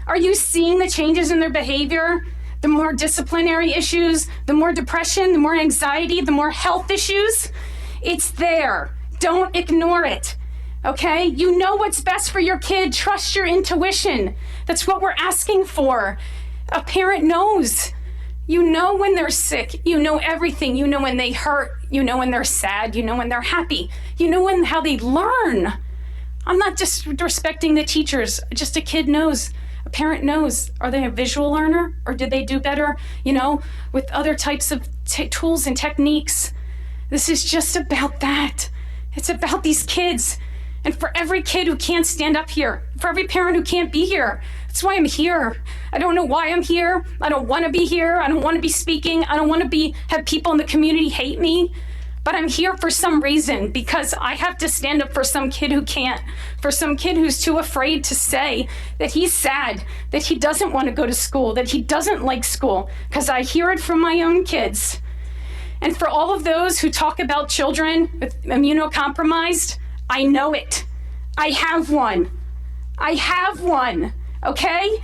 Are you seeing the changes in their behavior? The more disciplinary issues, the more depression, the more anxiety, the more health issues? It's there. Don't ignore it. Okay? You know what's best for your kid. Trust your intuition. That's what we're asking for. A parent knows. You know when they're sick. You know everything. You know when they hurt. You know when they're sad. You know when they're happy. You know how they learn. I'm not disrespecting the teachers. Just a kid knows. A parent knows. Are they a visual learner, or did they do better, with other types of tools and techniques? This is just about that. It's about these kids. And for every kid who can't stand up here, for every parent who can't be here, that's why I'm here. I don't know why I'm here. I don't want to be here. I don't want to be speaking. I don't want to have people in the community hate me. But I'm here for some reason, because I have to stand up for some kid who can't, for some kid who's too afraid to say that he's sad, that he doesn't want to go to school, that he doesn't like school, because I hear it from my own kids. And for all of those who talk about children with immunocompromised, I know it. I have one. Okay?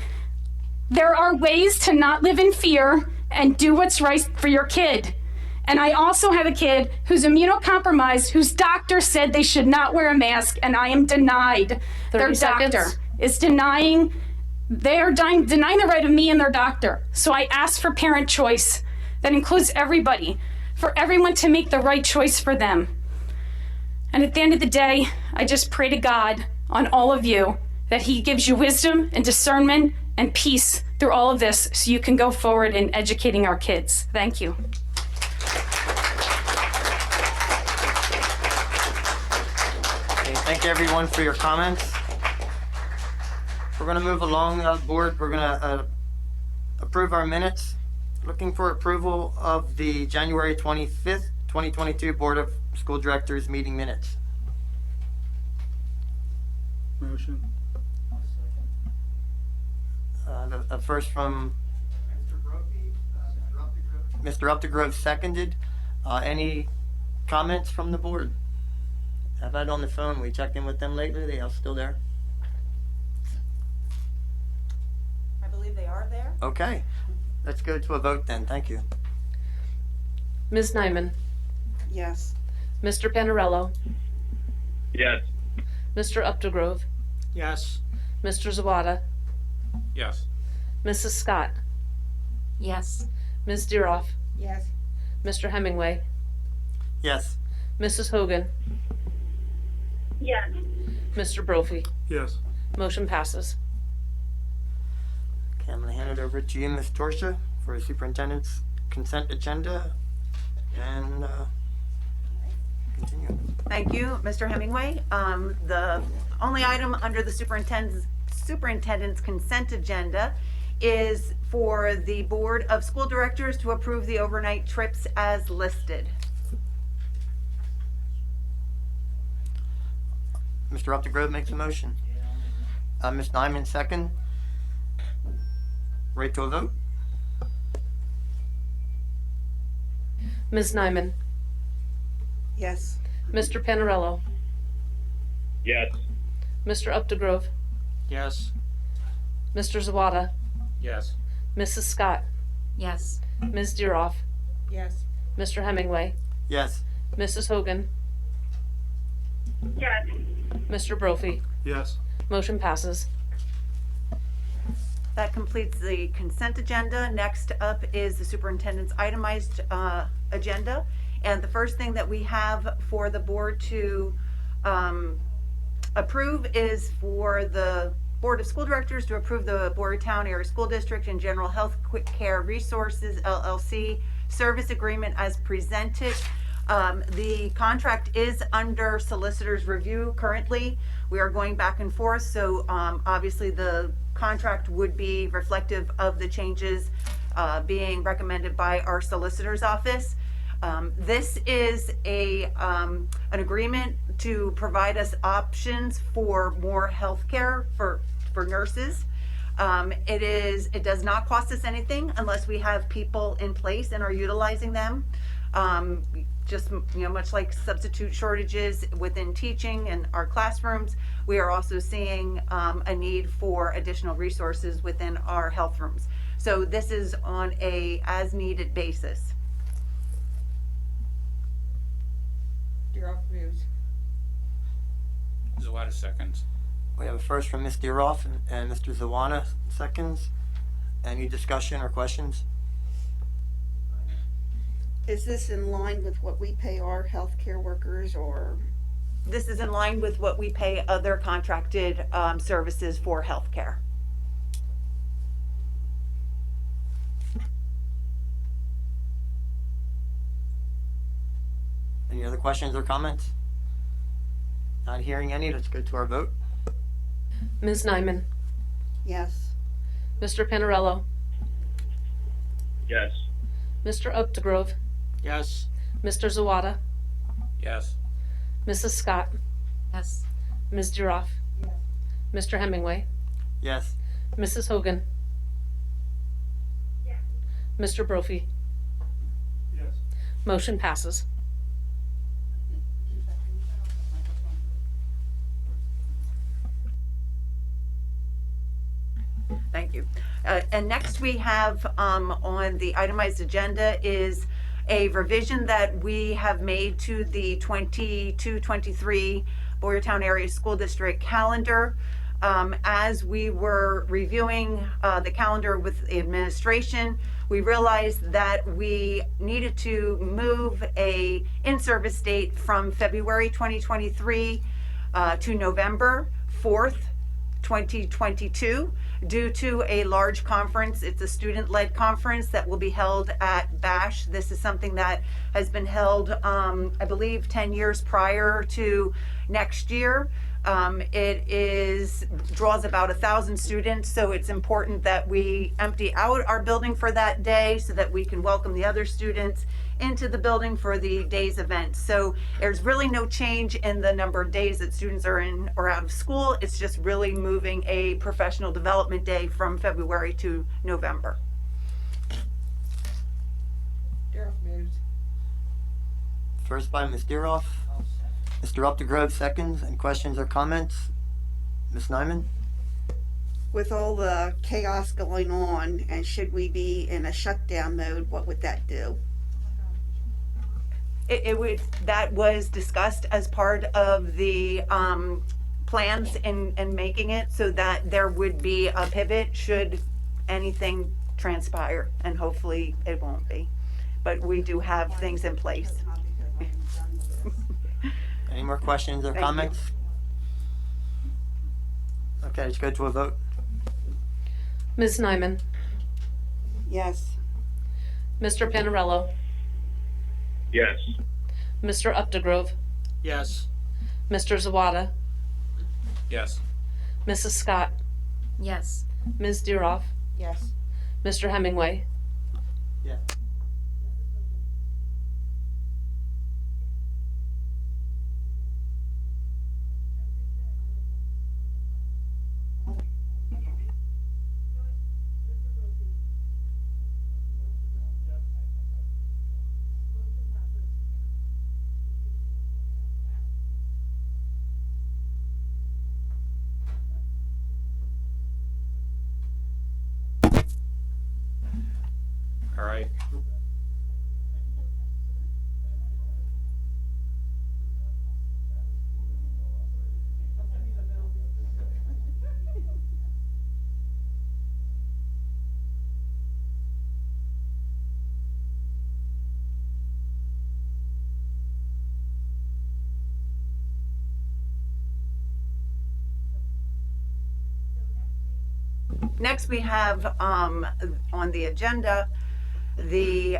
There are ways to not live in fear and do what's right for your kid. And I also have a kid who's immunocompromised, whose doctor said they should not wear a mask, and I am denied. Their doctor is denying the right of me and their doctor. So I ask for parent choice. That includes everybody, for everyone to make the right choice for them. And at the end of the day, I just pray to God on all of you that He gives you wisdom and discernment and peace through all of this, so you can go forward in educating our kids. Thank you.
Thank you, everyone, for your comments. We're going to move along, board. We're going to approve our minutes. Looking for approval of the January 25th, 2022 Board of School Directors meeting minutes.
Motion.
First from Mr. Updegrove, seconded. Any comments from the board? I've had on the phone. We checked in with them lately. They are still there?
I believe they are there.
Okay. Let's go to a vote then. Thank you.
Ms. Nyman,
Yes.
Mr. Panarello,
Yes.
Mr. Updegrove,
Yes.
Mr. Zawada,
Yes.
Mrs. Scott,
Yes.
Ms. Diroff,
Yes.
Mr. Hemingway,
Yes.
Mrs. Hogan,
Yes.
Mr. Brophy.
Yes.
Motion passes.
Okay, I'm going to hand it over to you, Ms. Torsha, for the superintendent's consent agenda. And continue.
Thank you, Mr. Hemingway. The only item under the superintendent's consent agenda is for the Board of School Directors to approve the overnight trips as listed.
Mr. Updegrove makes a motion. Ms. Nyman, second. Right to a vote?
Ms. Nyman,
Yes.
Mr. Panarello,
Yes.
Mr. Updegrove,
Yes.
Mr. Zawada,
Yes.
Mrs. Scott,
Yes.
Ms. Deeroff,
Yes.
Mr. Hemingway,
Yes.
Mrs. Hogan,
Yes.
Mr. Brophy.
Yes.
Motion passes.
That completes the consent agenda. Next up is the superintendent's itemized agenda. And the first thing that we have for the board to approve is for the Board of School Directors to approve the Boyertown Area School District and General Health Quick Care Resources LLC service agreement as presented. The contract is under solicitor's review currently. We are going back and forth, so obviously the contract would be reflective of the changes being recommended by our solicitor's office. This is an agreement to provide us options for more health care for nurses. It does not cost us anything unless we have people in place and are utilizing them. Just, much like substitute shortages within teaching and our classrooms, we are also seeing a need for additional resources within our health rooms. So this is on a as needed basis.
Zawada seconds.
We have a first from Ms. Deeroff and Mr. Zawana, seconds. Any discussion or questions?
Is this in line with what we pay our healthcare workers, or?
This is in line with what we pay other contracted services for healthcare.
Any other questions or comments? Not hearing any, let's go to our vote.
Ms. Nyman,
Yes.
Mr. Panarello,
Yes.
Mr. Updegrove,
Yes.
Mr. Zawada,
Yes.
Mrs. Scott,
Yes.
Ms. Deeroff, Mr. Hemingway,
Yes.
Mrs. Hogan, Mr. Brophy.
Yes.
Motion passes.
Thank you. And next we have on the itemized agenda is a revision that we have made to the 22-23 Boyertown Area School District calendar. As we were reviewing the calendar with the administration, we realized that we needed to move a in-service date from February 2023 to November 4th, 2022, due to a large conference. It's a student-led conference that will be held at BASH. This is something that has been held, I believe, 10 years prior to next year. It draws about 1,000 students, so it's important that we empty out our building for that day so that we can welcome the other students into the building for the day's event. So there's really no change in the number of days that students are in or out of school. It's just really moving a professional development day from February to November.
First by Ms. Deeroff. Mr. Updegrove, seconds. Any questions or comments? Ms. Nyman?
With all the chaos going on, and should we be in a shutdown mode, what would that do?
That was discussed as part of the plans in making it, so that there would be a pivot should anything transpire, and hopefully it won't be. But we do have things in place.
Any more questions or
Thank you.
comments? Okay, let's go to a vote.
Ms. Nyman,
Yes.
Mr. Panarello,
Yes.
Mr. Updegrove,
Yes.
Mr. Zawada,
Yes.
Mrs. Scott,
Yes.
Ms. Deeroff,
Yes.
Mr. Hemingway,
Yes.
All right.
Next, we have on the agenda the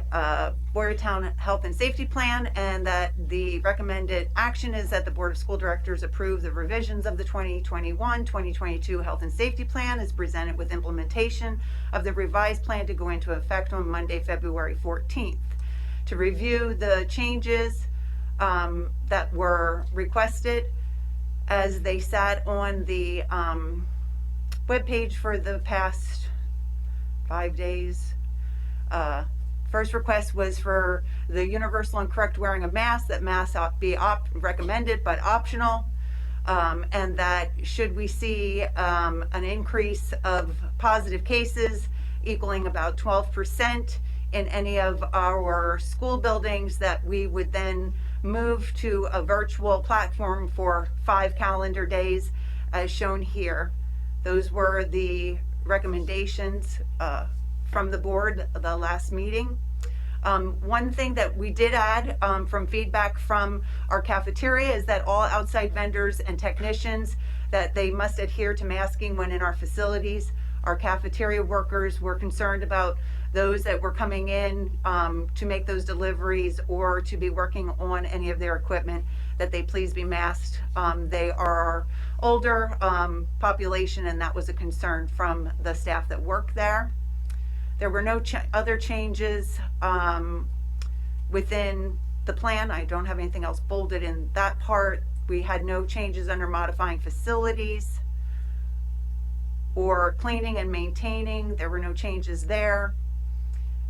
Boyertown Health and Safety Plan, and that the recommended action is that the Board of School Directors approve the revisions of the 2021-2022 Health and Safety Plan as presented with implementation of the revised plan to go into effect on Monday, February 14th. To review the changes that were requested as they sat on the webpage for the past 5 days. First request was for the universal and correct wearing of masks, that masks be recommended but optional, and that should we see an increase of positive cases equaling about 12% in any of our school buildings, that we would then move to a virtual platform for 5 calendar days as shown here. Those were the recommendations from the board the last meeting. One thing that we did add from feedback from our cafeteria is that all outside vendors and technicians, that they must adhere to masking when in our facilities. Our cafeteria workers were concerned about those that were coming in to make those deliveries or to be working on any of their equipment, that they please be masked. They are older population, and that was a concern from the staff that work there. There were no other changes within the plan. I don't have anything else bolded in that part. We had no changes under modifying facilities or cleaning and maintaining. There were no changes there.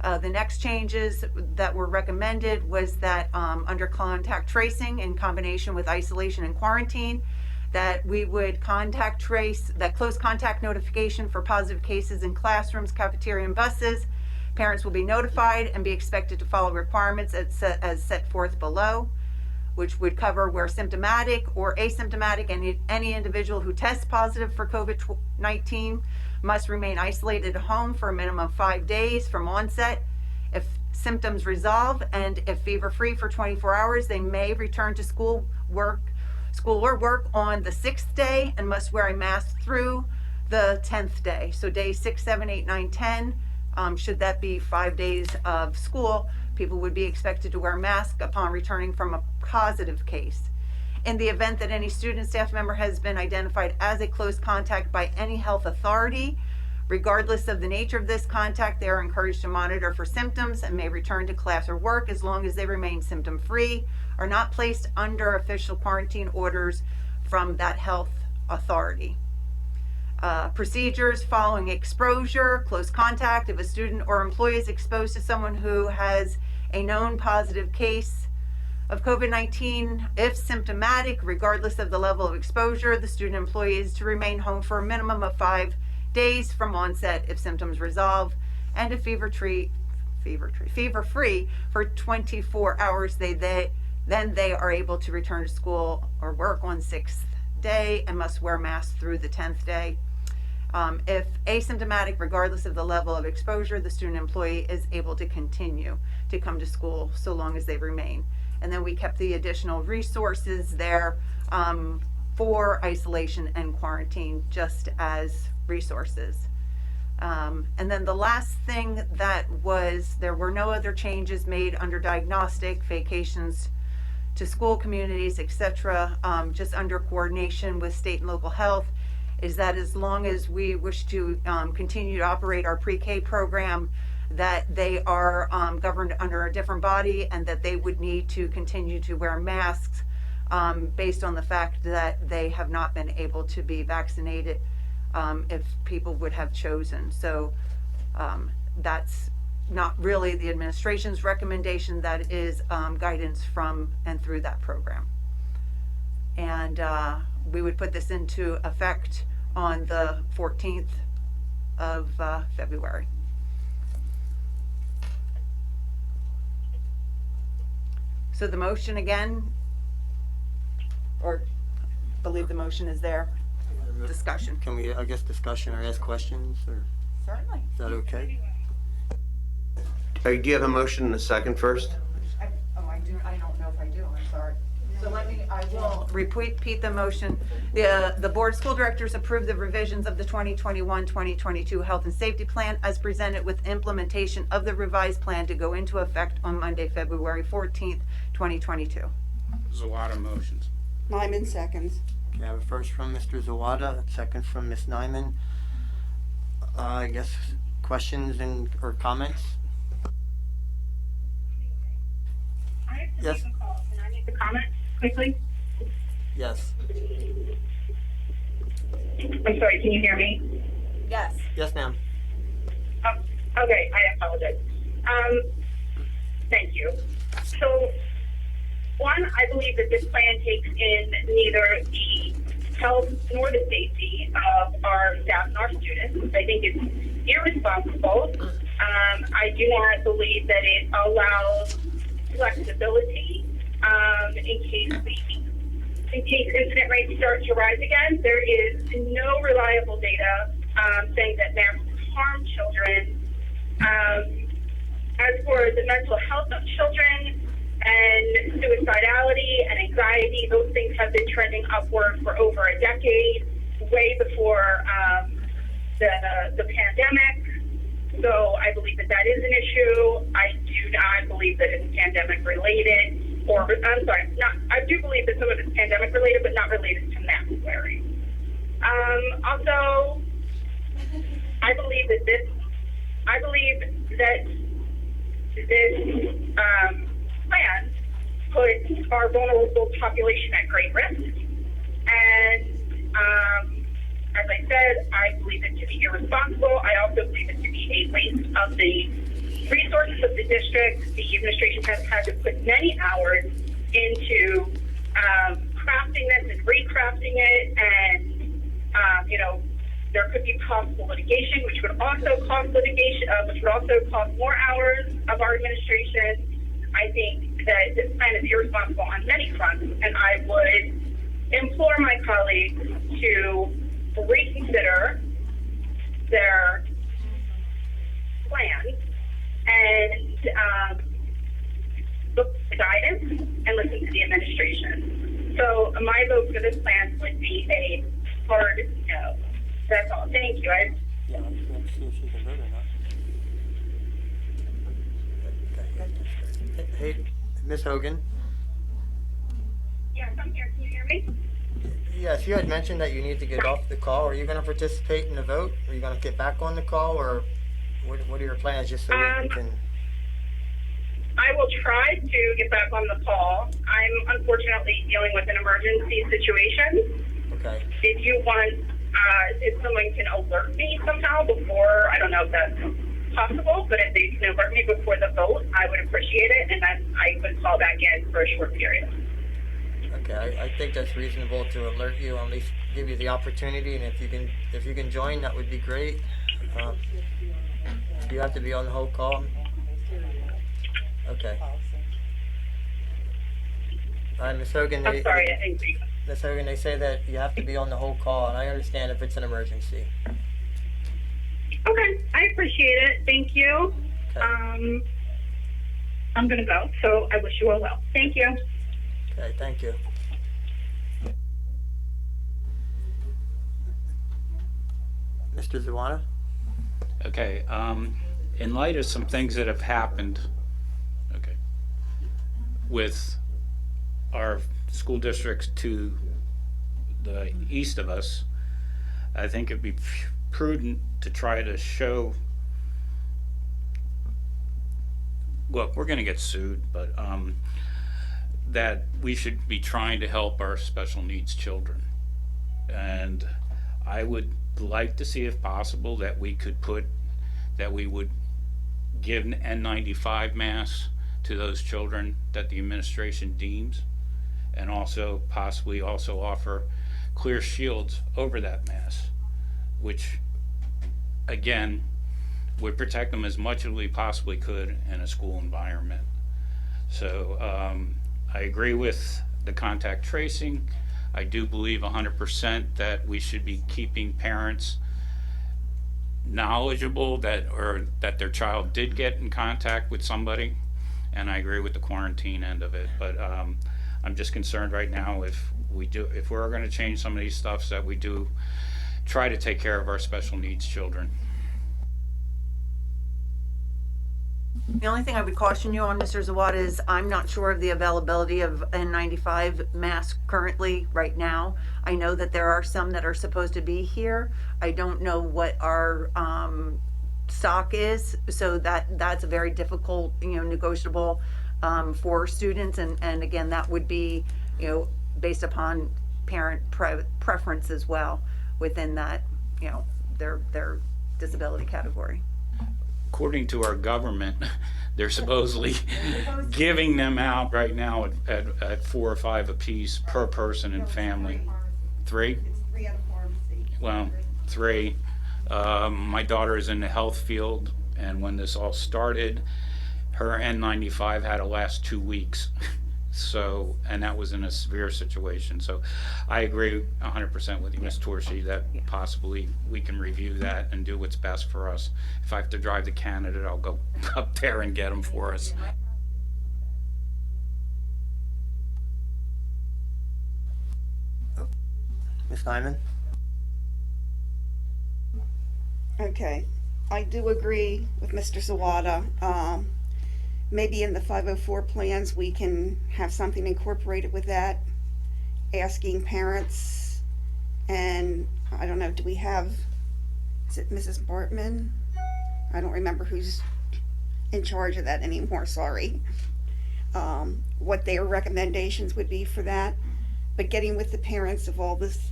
The next changes that were recommended was that under contact tracing in combination with isolation and quarantine, that we would contact trace that close contact notification for positive cases in classrooms, cafeteria, and buses. Parents will be notified and be expected to follow requirements as set forth below, which would cover where symptomatic or asymptomatic, any individual who tests positive for COVID-19 must remain isolated at home for a minimum of 5 days from onset. If symptoms resolve and if fever-free for 24 hours, they may return to school or work on the 6th day and must wear a mask through the 10th day. So days 6, 7, 8, 9, 10, should that be 5 days of school, people would be expected to wear a mask upon returning from a positive case. In the event that any student, staff member has been identified as a close contact by any health authority, regardless of the nature of this contact, they are encouraged to monitor for symptoms and may return to class or work as long as they remain symptom-free, are not placed under official quarantine orders from that health authority. Procedures following exposure, close contact. If a student or employee is exposed to someone who has a known positive case of COVID-19, if symptomatic, regardless of the level of exposure, the student employee is to remain home for a minimum of 5 days from onset if symptoms resolve, and if fever-free for 24 hours, then they are able to return to school or work on 6th day and must wear masks through the 10th day. If asymptomatic, regardless of the level of exposure, the student employee is able to continue to come to school so long as they remain. And then we kept the additional resources there for isolation and quarantine just as resources. And then the last thing that was, there were no other changes made under diagnostic, vacations to school communities, etc., just under coordination with state and local health, is that as long as we wish to continue to operate our pre-K program, that they are governed under a different body and that they would need to continue to wear masks based on the fact that they have not been able to be vaccinated if people would have chosen. So that's not really the administration's recommendation. That is guidance from and through that program. And we would put this into effect on the 14th of February. So the motion again, or I believe the motion is there. Discussion.
Can we, I guess, discussion or ask questions, or
Certainly.
is that okay?
Do you have a motion and a second first?
I don't know if I do, I'm sorry. So I will repeat the motion. The Board of School Directors approved the revisions of the 2021-2022 Health and Safety Plan as presented with implementation of the revised plan to go into effect on Monday, February 14th, 2022.
There's a lot of motions.
Nyman seconds.
Okay, I have a first from Mr. Zawada, a second from Ms. Nyman. I guess questions or comments? Yes.
Can I make a comment quickly?
Yes.
I'm sorry, can you hear me?
Yes.
Yes, ma'am.
Okay, I apologize. Thank you. So, one, I believe that this plan takes in neither the health nor the safety of our staff and our students. I think it's irresponsible. I do not believe that it allows flexibility in case incident rates start to rise again. There is no reliable data saying that masks harm children. As for the mental health of children and suicidality and anxiety, those things have been trending upward for over a decade, way before the pandemic. So I believe that that is an issue. I do not believe that it's pandemic related, I do believe that some of it's pandemic related, but not related to mask wearing. Also, I believe that this plan puts our vulnerable population at great risk. And as I said, I believe it to be irresponsible. I also believe it to be a waste of the resources of the district. The administration has had to put many hours into crafting this and recrafting it, and there could be possible litigation, which would also cost more hours of our administration. I think that this plan is irresponsible on many fronts, and I would implore my colleagues to reconsider their plan and look at the guidance and listen to the administration. So my vote for this plan would be a hard no. That's all. Thank you.
Yeah, let's see if she can vote or not. Hey, Ms. Hogan.
Yes, I'm here. Can you hear me?
Yes, you had mentioned that you need to get off the call. Are you going to participate in the vote? Are you going to get back on the call, or what are your plans, just so we can...
I will try to get back on the call. I'm unfortunately dealing with an emergency situation.
Okay.
If you want, if someone can alert me somehow before, I don't know if that's possible, but if they can alert me before the vote, I would appreciate it, and then I could call back in for a short period.
Okay, I think that's reasonable to alert you, at least give you the opportunity, and if you can join, that would be great. Do you have to be on the whole call? Okay. All right, Ms. Hogan.
I'm sorry, I didn't see.
Ms. Hogan, they say that you have to be on the whole call, and I understand if it's an emergency.
Okay, I appreciate it. Thank you.
Okay.
I'm going to go, so I wish you all well. Thank you.
Okay, thank you. Mr. Zawana?
Okay, in light of some things that have happened, with our school districts to the east of us, I think it'd be prudent to try to show, look, we're gonna get sued, but, that we should be trying to help our special needs children. And I would like to see, if possible, that we would give an N95 masks to those children that the administration deems, and also possibly also offer clear shields over that mask, which again would protect them as much as we possibly could in a school environment. So I agree with the contact tracing. I do believe 100% that we should be keeping parents knowledgeable that their child did get in contact with somebody, and I agree with the quarantine end of it. But I'm just concerned right now, if we're going to change some of these stuffs, that we do try to take care of our special needs children.
The only thing I would caution you on, Mr. Zawada, is I'm not sure of the availability of N95 masks currently right now. I know that there are some that are supposed to be here. I don't know what our stock is, so that's a very difficult, negotiable for students, and again, that would be, based upon parent preference as well within that, their disability category.
According to our government, they're supposedly giving them out right now at 4 or 5 apiece per person and family. 3?
It's 3 at a pharmacy.
Well, 3. My daughter is in the health field, and when this all started, her N95 had to last 2 weeks. So, and that was in a severe situation. So I agree 100% with you, Ms. Torshi, that possibly we can review that and do what's best for us. If I have to drive to Canada, I'll go up there and get them for us.
Ms. Nyman?
Okay, I do agree with Mr. Zawada. Maybe in the 504 plans, we can have something incorporated with that, asking parents, and I don't know, do we have, is it Mrs. Bartman? I don't remember who's in charge of that anymore, sorry. What their recommendations would be for that, but getting with the parents of all this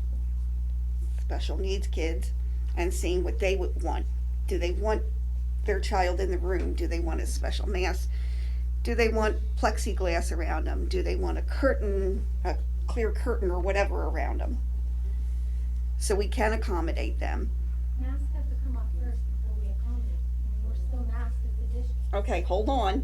special needs kids and seeing what they would want. Do they want their child in the room? Do they want a special mask? Do they want plexiglass around them? Do they want a curtain, a clear curtain or whatever around them? So we can accommodate them.
Masks have to come up first before we accommodate. I mean, we're still masked as a district.
Okay, hold on.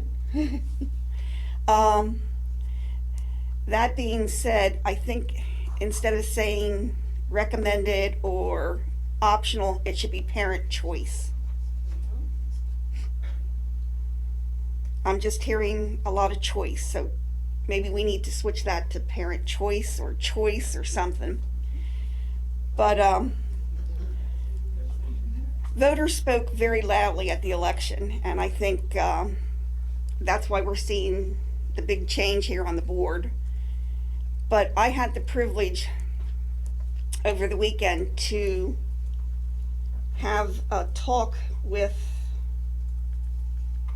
That being said, I think instead of saying recommended or optional, it should be parent choice. I'm just hearing a lot of choice, so maybe we need to switch that to parent choice or something. But voters spoke very loudly at the election, and I think that's why we're seeing the big change here on the board. But I had the privilege over the weekend to have a talk with,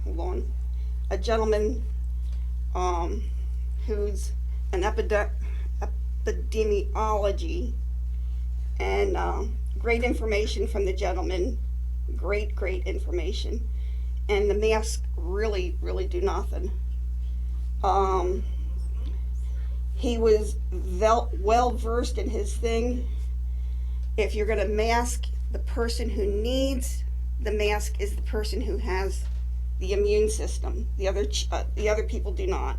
hold on, a gentleman who's an epidemiology, and great information from the gentleman, great information, and the masks really do nothing. He was well versed in his thing. If you're going to mask, the person who needs the mask is the person who has the immune system. The other people do not.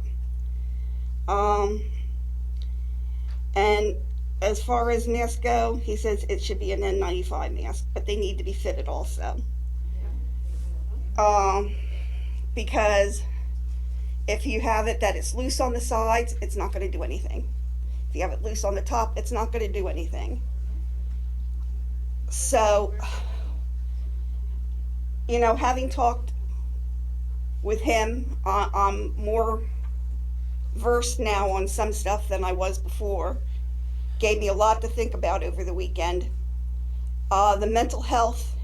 And as far as masks go, he says it should be an N95 mask, but they need to be fitted also. Because if you have it that it's loose on the sides, it's not going to do anything. If you have it loose on the top, it's not going to do anything. So, having talked with him, I'm more versed now on some stuff than I was before. Gave me a lot to think about over the weekend. The mental health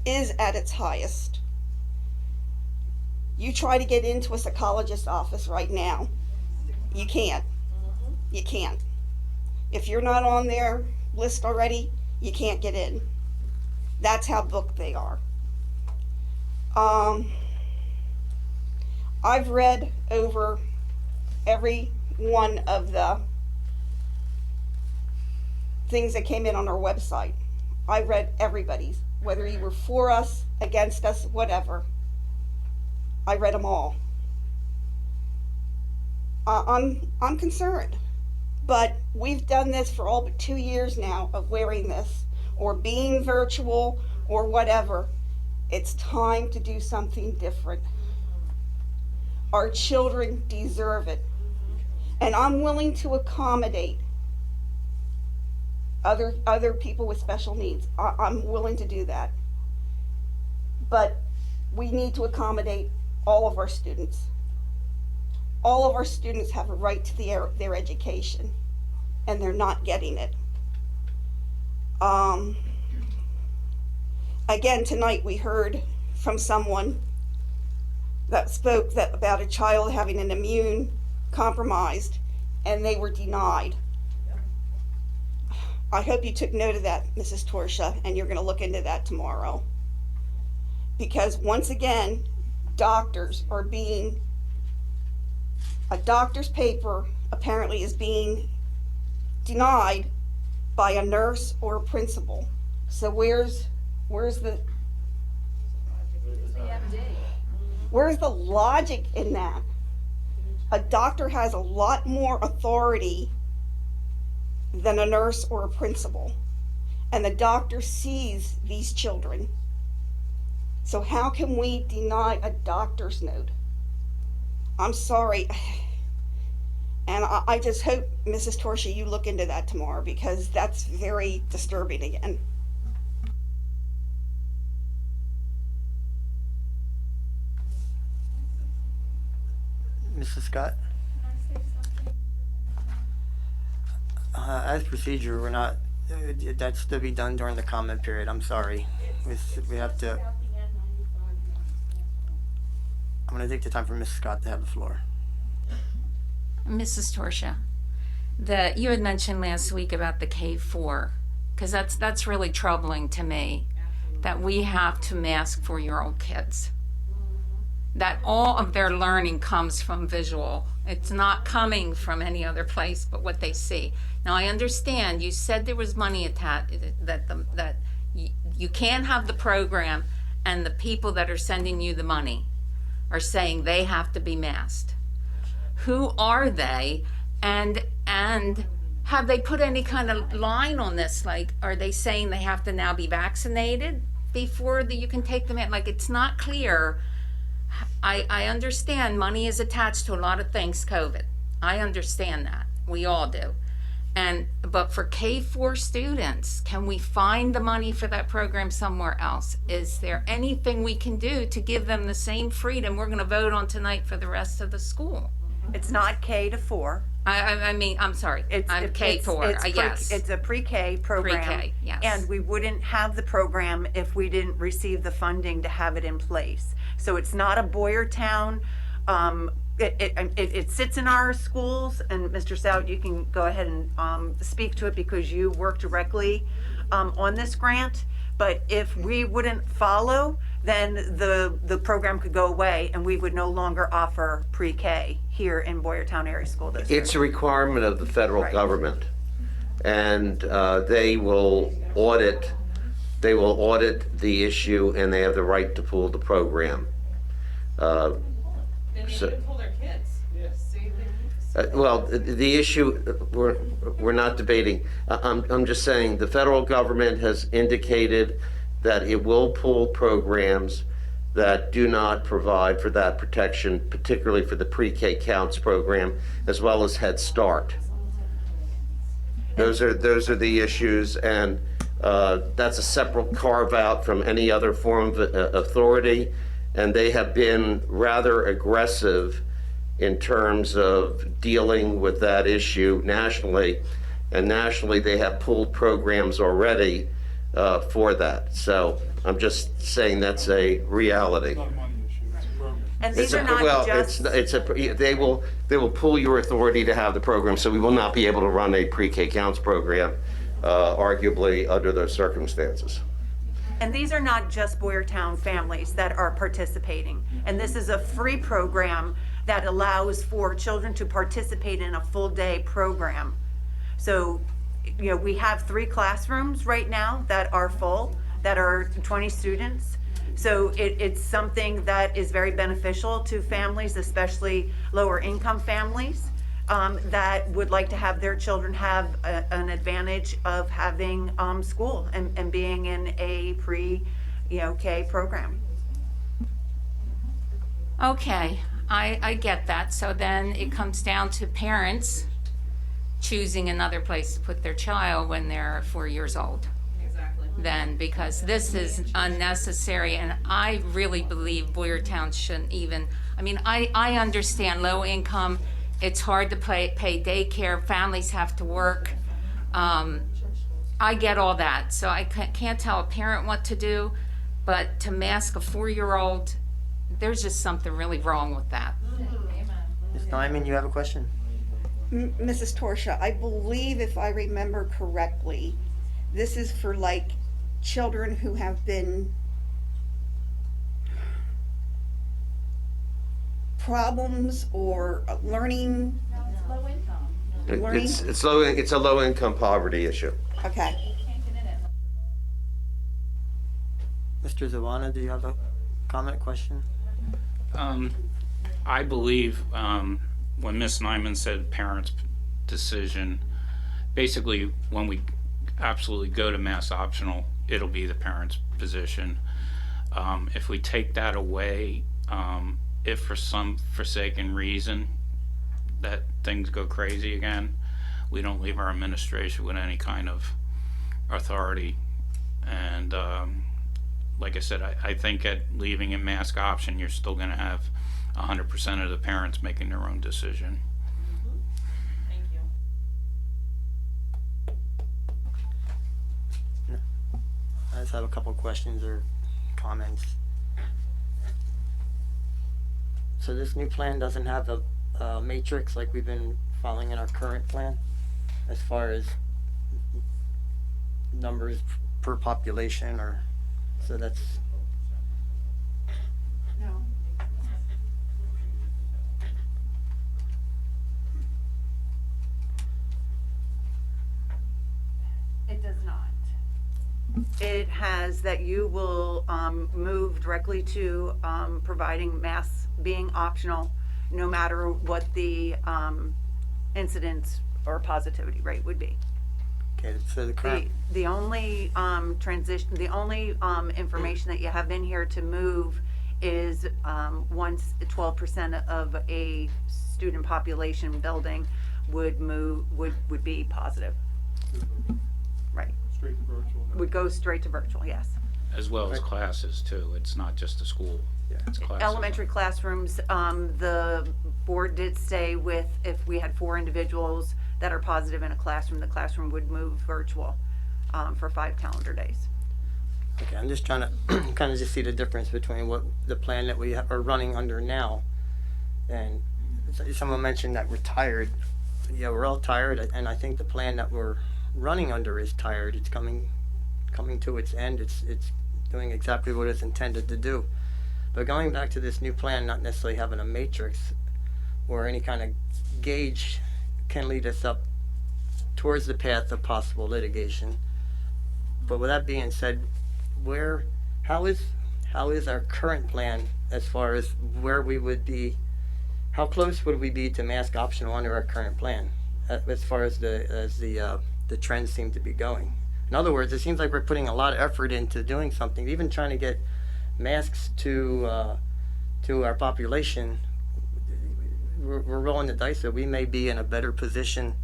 is at its highest. You try to get into a psychologist's office right now, you can't. You can't. If you're not on their list already, you can't get in. That's how booked they are. I've read over every one of the things that came in on our website. I read everybody's, whether you were for us, against us, whatever. I read them all. I'm concerned, but we've done this for all but 2 years now of wearing this or being virtual or whatever. It's time to do something different. Our children deserve it. And I'm willing to accommodate other people with special needs. I'm willing to do that. But we need to accommodate all of our students. All of our students have a right to their education, and they're not getting it. Again, tonight we heard from someone that spoke about a child having an immune compromised, and they were denied. I hope you took note of that, Mrs. Torsha, and you're going to look into that tomorrow. Because once again, doctors are being, a doctor's paper apparently is being denied by a nurse or a principal. So where's the logic in that? A doctor has a lot more authority than a nurse or a principal, and the doctor sees these children. So how can we deny a doctor's note? I'm sorry. And I just hope, Mrs. Torsha, you look into that tomorrow, because that's very disturbing again.
Mrs. Scott? As procedure, we're not, that's to be done during the comment period. I'm sorry. We have to, I'm going to take the time for Mrs. Scott to have the floor.
Mrs. Torsha, you had mentioned last week about the K4, because that's really troubling to me, that we have to mask 4-year-old kids. That all of their learning comes from visual. It's not coming from any other place but what they see. Now I understand you said there was money attached, that you can't have the program and the people that are sending you the money are saying they have to be masked. Who are they, and have they put any kind of line on this? Like, are they saying they have to now be vaccinated before you can take them in? Like, it's not clear. I understand money is attached to a lot of things, COVID. I understand that. We all do. But for K4 students, can we find the money for that program somewhere else? Is there anything we can do to give them the same freedom we're going to vote on tonight for the rest of the school?
It's not K to 4.
I mean, I'm sorry. I'm K4, yes.
It's a pre-K program.
Pre-K, yes.
And we wouldn't have the program if we didn't receive the funding to have it in place. So it's not a Boyertown. It sits in our schools, and Mr. Stout, you can go ahead and speak to it because you work directly on this grant. But if we wouldn't follow, then the program could go away and we would no longer offer pre-K here in Boyertown Area School District.
It's a requirement of the federal
Right.
government, and they will audit the issue, and they have the right to pull the program.
Then they should pull their kids.
Well, the issue, we're not debating. I'm just saying the federal government has indicated that it will pull programs that do not provide for that protection, particularly for the pre-K counts program, as well as Head Start. Those are the issues, and that's a separate carve out from any other form of authority, and they have been rather aggressive in terms of dealing with that issue nationally. And nationally, they have pulled programs already for that. So I'm just saying that's a reality.
And these are not
Well,
just.
they will pull your authority to have the program, so we will not be able to run a pre-K counts program, arguably under those circumstances.
And these are not just Boyertown families that are participating. And this is a free program that allows for children to participate in a full day program. So, you know, we have 3 classrooms right now that are full, that are 20 students. So it's something that is very beneficial to families, especially lower income families, that would like to have their children have an advantage of having school and being in a pre-K program.
Okay, I get that. So then it comes down to parents choosing another place to put their child when they're 4 years old. Then, because this is unnecessary, and I really believe Boyertown shouldn't even, I mean, I understand low income, it's hard to pay daycare, families have to work. I get all that, so I can't tell a parent what to do, but to mask a 4-year-old, there's just something really wrong with that.
Ms. Nyman, you have a question?
Mrs. Torsha, I believe if I remember correctly, this is for like children who have been problems or learning. Learning?
It's a low income poverty issue.
Okay.
Mr. Zawana, do you have a comment, question?
I believe when Ms. Nyman said parents' decision, basically when we absolutely go to mass optional, it'll be the parents' position. If we take that away, if for some forsaken reason that things go crazy again, we don't leave our administration with any kind of authority. And like I said, I think at leaving a mask option, you're still going to have 100% of the parents making their own decision.
Thank you.
I just have a couple questions or comments. So this new plan doesn't have a matrix like we've been following in our current plan, as far as numbers per population, or so that's.
No. It does not. It has that you will move directly to providing masks being optional, no matter what the incidence or positivity rate would be.
Okay, so the current.
The only transition, the only information that you have in here to move is once 12% of a student population building would be positive. Right.
Straight to virtual.
Would go straight to virtual, yes.
As well as classes too. It's not just a school. Yeah. It's classes.
Elementary classrooms, the board did say if we had 4 individuals that are positive in a classroom, the classroom would move virtual for 5 calendar days.
Okay, I'm just trying to kind of just see the difference between what the plan that we are running under now, and someone mentioned that we're tired. Yeah, we're all tired, and I think the plan that we're running under is tired. It's coming to its end. It's doing exactly what it's intended to do. But going back to this new plan, not necessarily having a matrix or any kind of gauge, can lead us up towards the path of possible litigation. But with that being said, how is our current plan as far as where we would be? How close would we be to mask optional under our current plan, as far as the trends seem to be going? In other words, it seems like we're putting a lot of effort into doing something, even trying to get masks to our population. We're rolling the dice that we may be in a better position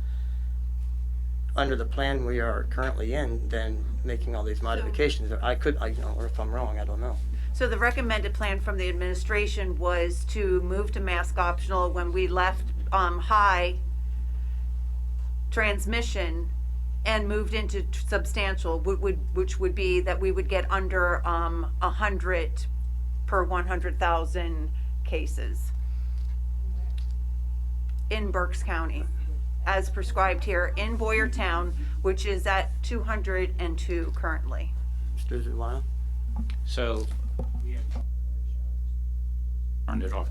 under the plan we are currently in than making all these modifications. Or if I'm wrong, I don't know.
So the recommended plan from the administration was to move to mask optional when we left high transmission and moved into substantial, which would be that we would get under 100 per 100,000 cases in Berks County, as prescribed here in Boyertown, which is at 202 currently.
Mr. Zawada?
So, turned it off.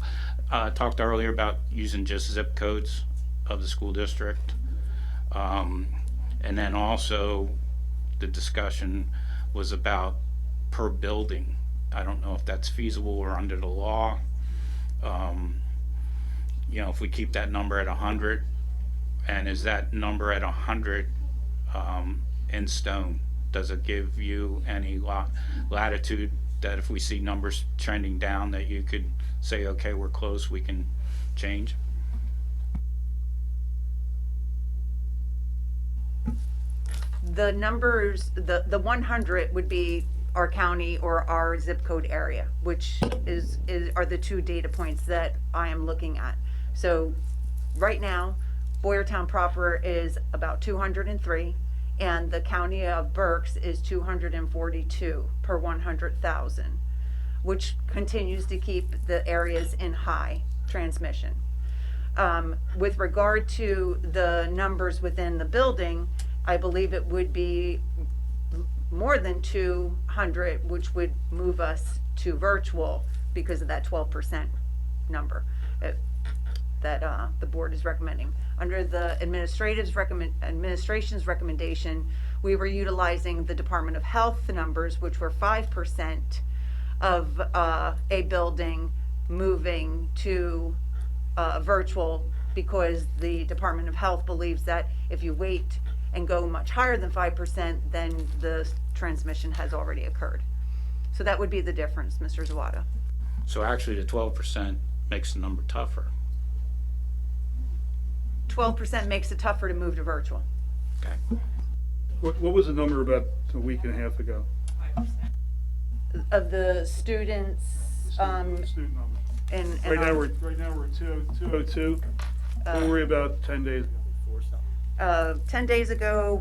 Talked earlier about using just zip codes of the school district. And then also the discussion was about per building. I don't know if that's feasible or under the law. You know, if we keep that number at 100, and is that number at 100 in stone? Does it give you any latitude that if we see numbers trending down that you could say, okay, we're close, we can change?
The numbers, the 100 would be our county or our zip code area, which are the two data points that I am looking at. So right now, Boyertown proper is about 203, and the county of Berks is 242 per 100,000, which continues to keep the areas in high transmission. With regard to the numbers within the building, I believe it would be more than 200, which would move us to virtual because of that 12% number that the board is recommending. Under the administration's recommendation, we were utilizing the Department of Health numbers, which were 5% of a building moving to virtual, because the Department of Health believes that if you wait and go much higher than 5%, then the transmission has already occurred. So that would be the difference, Mr. Zawada.
So actually the 12% makes the number tougher.
12% makes it tougher to move to virtual.
Okay.
What was the number about a week and a half ago?
Of the students,
Student number.
and
Right now
our-
we're 202. Don't worry about 10 days.
10 days ago,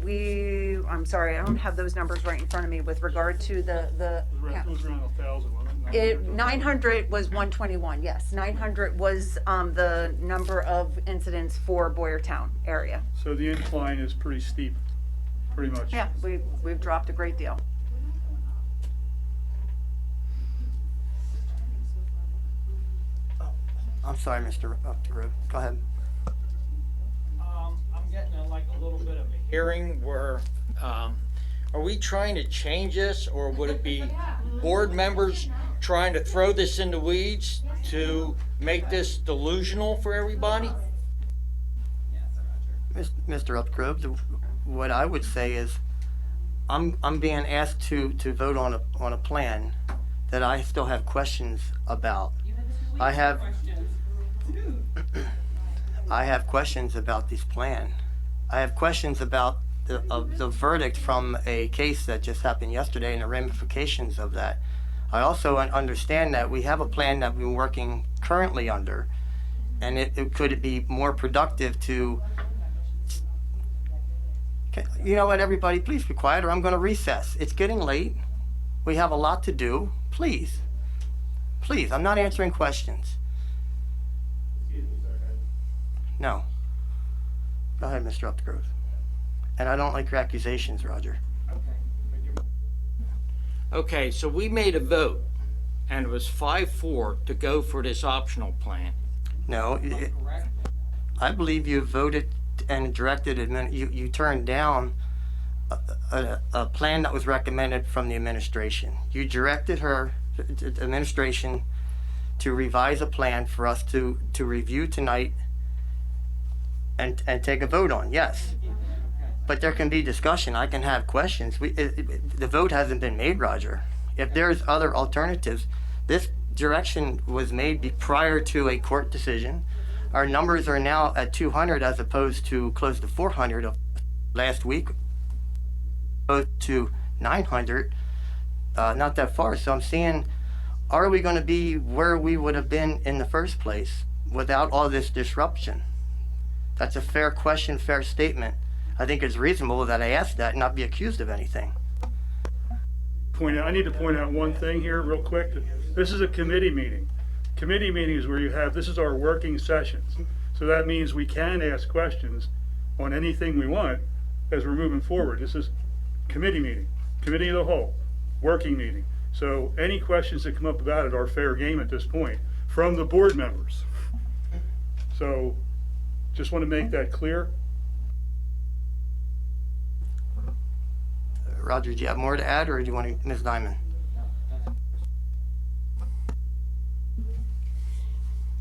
I'm sorry, I don't have those numbers right in front of me with regard to the
It was around 1,000, wasn't it?
900 was 121, yes. 900 was the number of incidents for Boyertown area.
So the incline is pretty steep, pretty much.
Yeah, we've dropped a great deal.
I'm sorry, Mr. Updegrove. Go ahead.
I'm getting a little bit of a hearing where, are we trying to change this, or would it be board members trying to throw this in the weeds to make this delusional for everybody?
Mr. Upgrove, what I would say is, I'm being asked to vote on a plan that I still have questions about. I have questions about this plan. I have questions about the verdict from a case that just happened yesterday and the ramifications of that. I also understand that we have a plan that we're working currently under, and could it be more productive to... You know what, everybody, please be quiet or I'm going to recess. It's getting late. We have a lot to do. Please. Please, I'm not answering questions. No. Go ahead, Mr. Updegrove. And I don't like your accusations, Roger.
Okay, so we made a vote, and it was 5-4 to go for this optional plan.
No, I believe you voted and directed, you turned down a plan that was recommended from the administration. You directed the administration to revise a plan for us to review tonight and take a vote on, yes. But there can be discussion. I can have questions. The vote hasn't been made, Roger. If there's other alternatives, this direction was made prior to a court decision. Our numbers are now at 200 as opposed to close to 400 of last week, opposed to 900, not that far. So I'm seeing, are we going to be where we would have been in the first place without all this disruption? That's a fair question, fair statement. I think it's reasonable that I ask that and not be accused of anything.
I need to point out one thing here real quick. This is a committee meeting. Committee meetings where this is our working sessions. So that means we can ask questions on anything we want as we're moving forward. This is committee meeting, committee of the whole, working meeting. So any questions that come up about it are fair game at this point from the board members. So just want to make that clear.
Roger, do you have more to add, or do you want to, Ms. Diamond?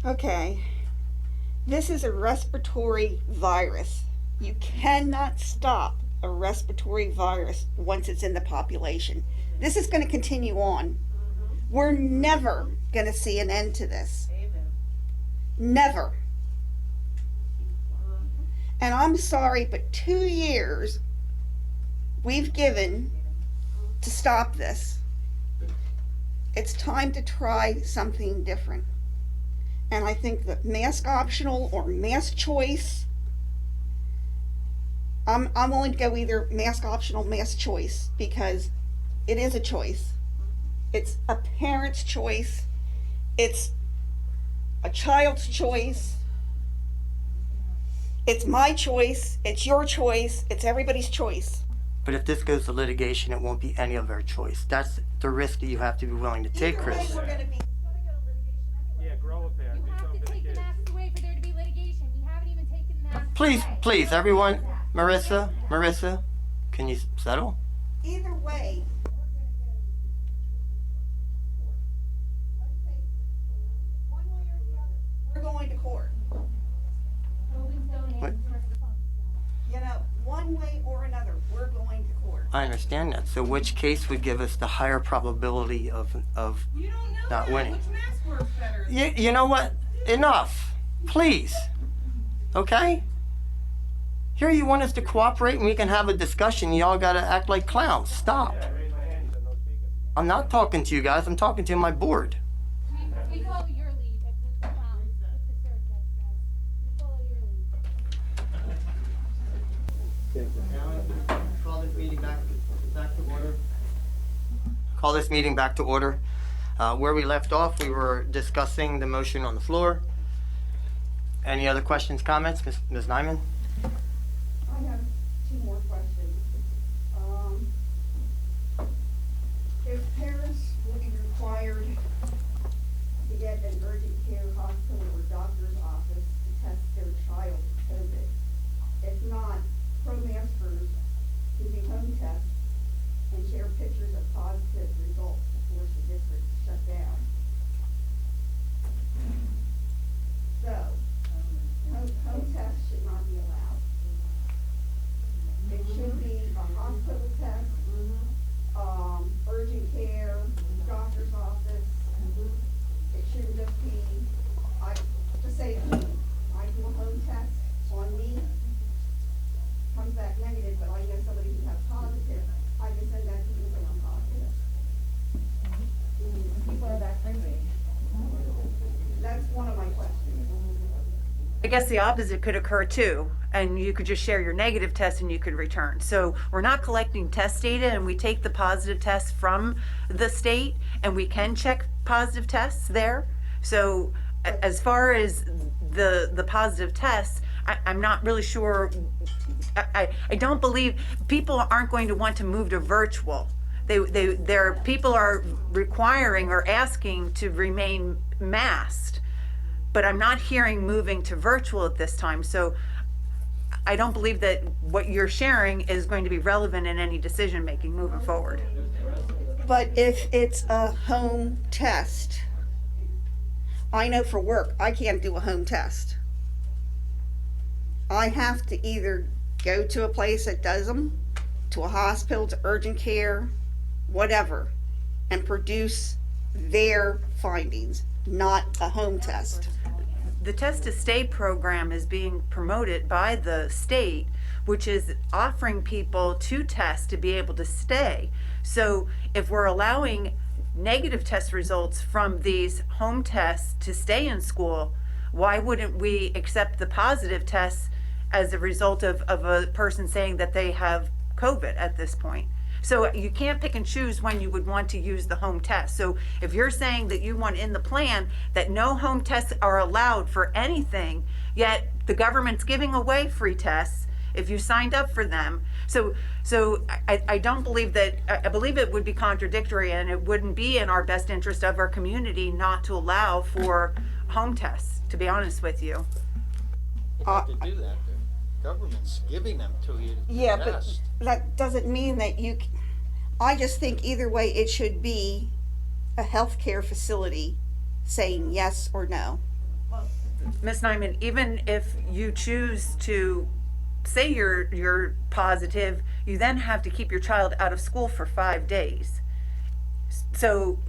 Okay. This is a respiratory virus. You cannot stop a respiratory virus once it's in the population. This is going to continue on. We're never going to see an end to this. Never. And I'm sorry, but 2 years we've given to stop this. It's time to try something different. And I think that mask optional or mask choice, I'm willing to go either mask optional, mask choice, because it is a choice. It's a parent's choice. It's a child's choice. It's my choice. It's your choice. It's everybody's choice.
But if this goes to litigation, it won't be any of our choice. That's the risk that you have to be willing to take, Chris.
Yeah, grow a pair. You have to take the masks away for there to be litigation. We haven't even taken the masks
Please,
away.
please, everyone. Marissa, can you settle?
Either way, we're going to court.
What?
You know, one way or another, we're going to court.
I understand that. So which case would give us the higher probability of not winning?
Which mask works better?
You know what? Enough. Please. Okay? Here you want us to cooperate and we can have a discussion. Y'all gotta act like clowns. Stop. I'm not talking to you guys. I'm talking to my board.
We follow your lead with the clowns, with the circus, guys. We follow your lead.
Call this meeting back to order. Call this meeting back to order. Where we left off, we were discussing the motion on the floor. Any other questions, comments? Ms. Nyman?
I have two more questions. If parents will be required to get an urgent care hospital or doctor's office to test their child for COVID, if not, pro-maskers can do home tests and share pictures of positive results to force the district to shut down. So, home tests should not be allowed. It should be a hospital test, urgent care, doctor's office. It shouldn't just be, just say to me, I do a home test on me, comes back negative, but I know somebody who has positive, I can send that to you and say I'm positive. People are that crazy. That's one of my questions.
I guess the opposite could occur too, and you could just share your negative test and you could return. So we're not collecting test data, and we take the positive tests from the state, and we can check positive tests there. So as far as the positive tests, I'm not really sure. I don't believe people aren't going to want to move to virtual. People are requiring or asking to remain masked. But I'm not hearing moving to virtual at this time, so I don't believe that what you're sharing is going to be relevant in any decision making moving forward.
But if it's a home test, I know for work, I can't do a home test. I have to either go to a place that does them, to a hospital, to urgent care, whatever, and produce their findings, not a home test.
The Test to Stay program is being promoted by the state, which is offering people to test to be able to stay. So if we're allowing negative test results from these home tests to stay in school, why wouldn't we accept the positive tests as a result of a person saying that they have COVID at this point. So you can't pick and choose when you would want to use the home test. So if you're saying that you want in the plan that no home tests are allowed for anything, yet the government's giving away free tests if you signed up for them. So I don't believe that, I believe it would be contradictory, and it wouldn't be in our best interest of our community not to allow for home tests, to be honest with you.
You have to do that. The government's giving them to you to
Yeah,
test.
but that doesn't mean that I just think either way, it should be a healthcare facility saying yes or no.
Ms. Nyman, even if you choose to say you're positive, you then have to keep your child out of school for 5 days. So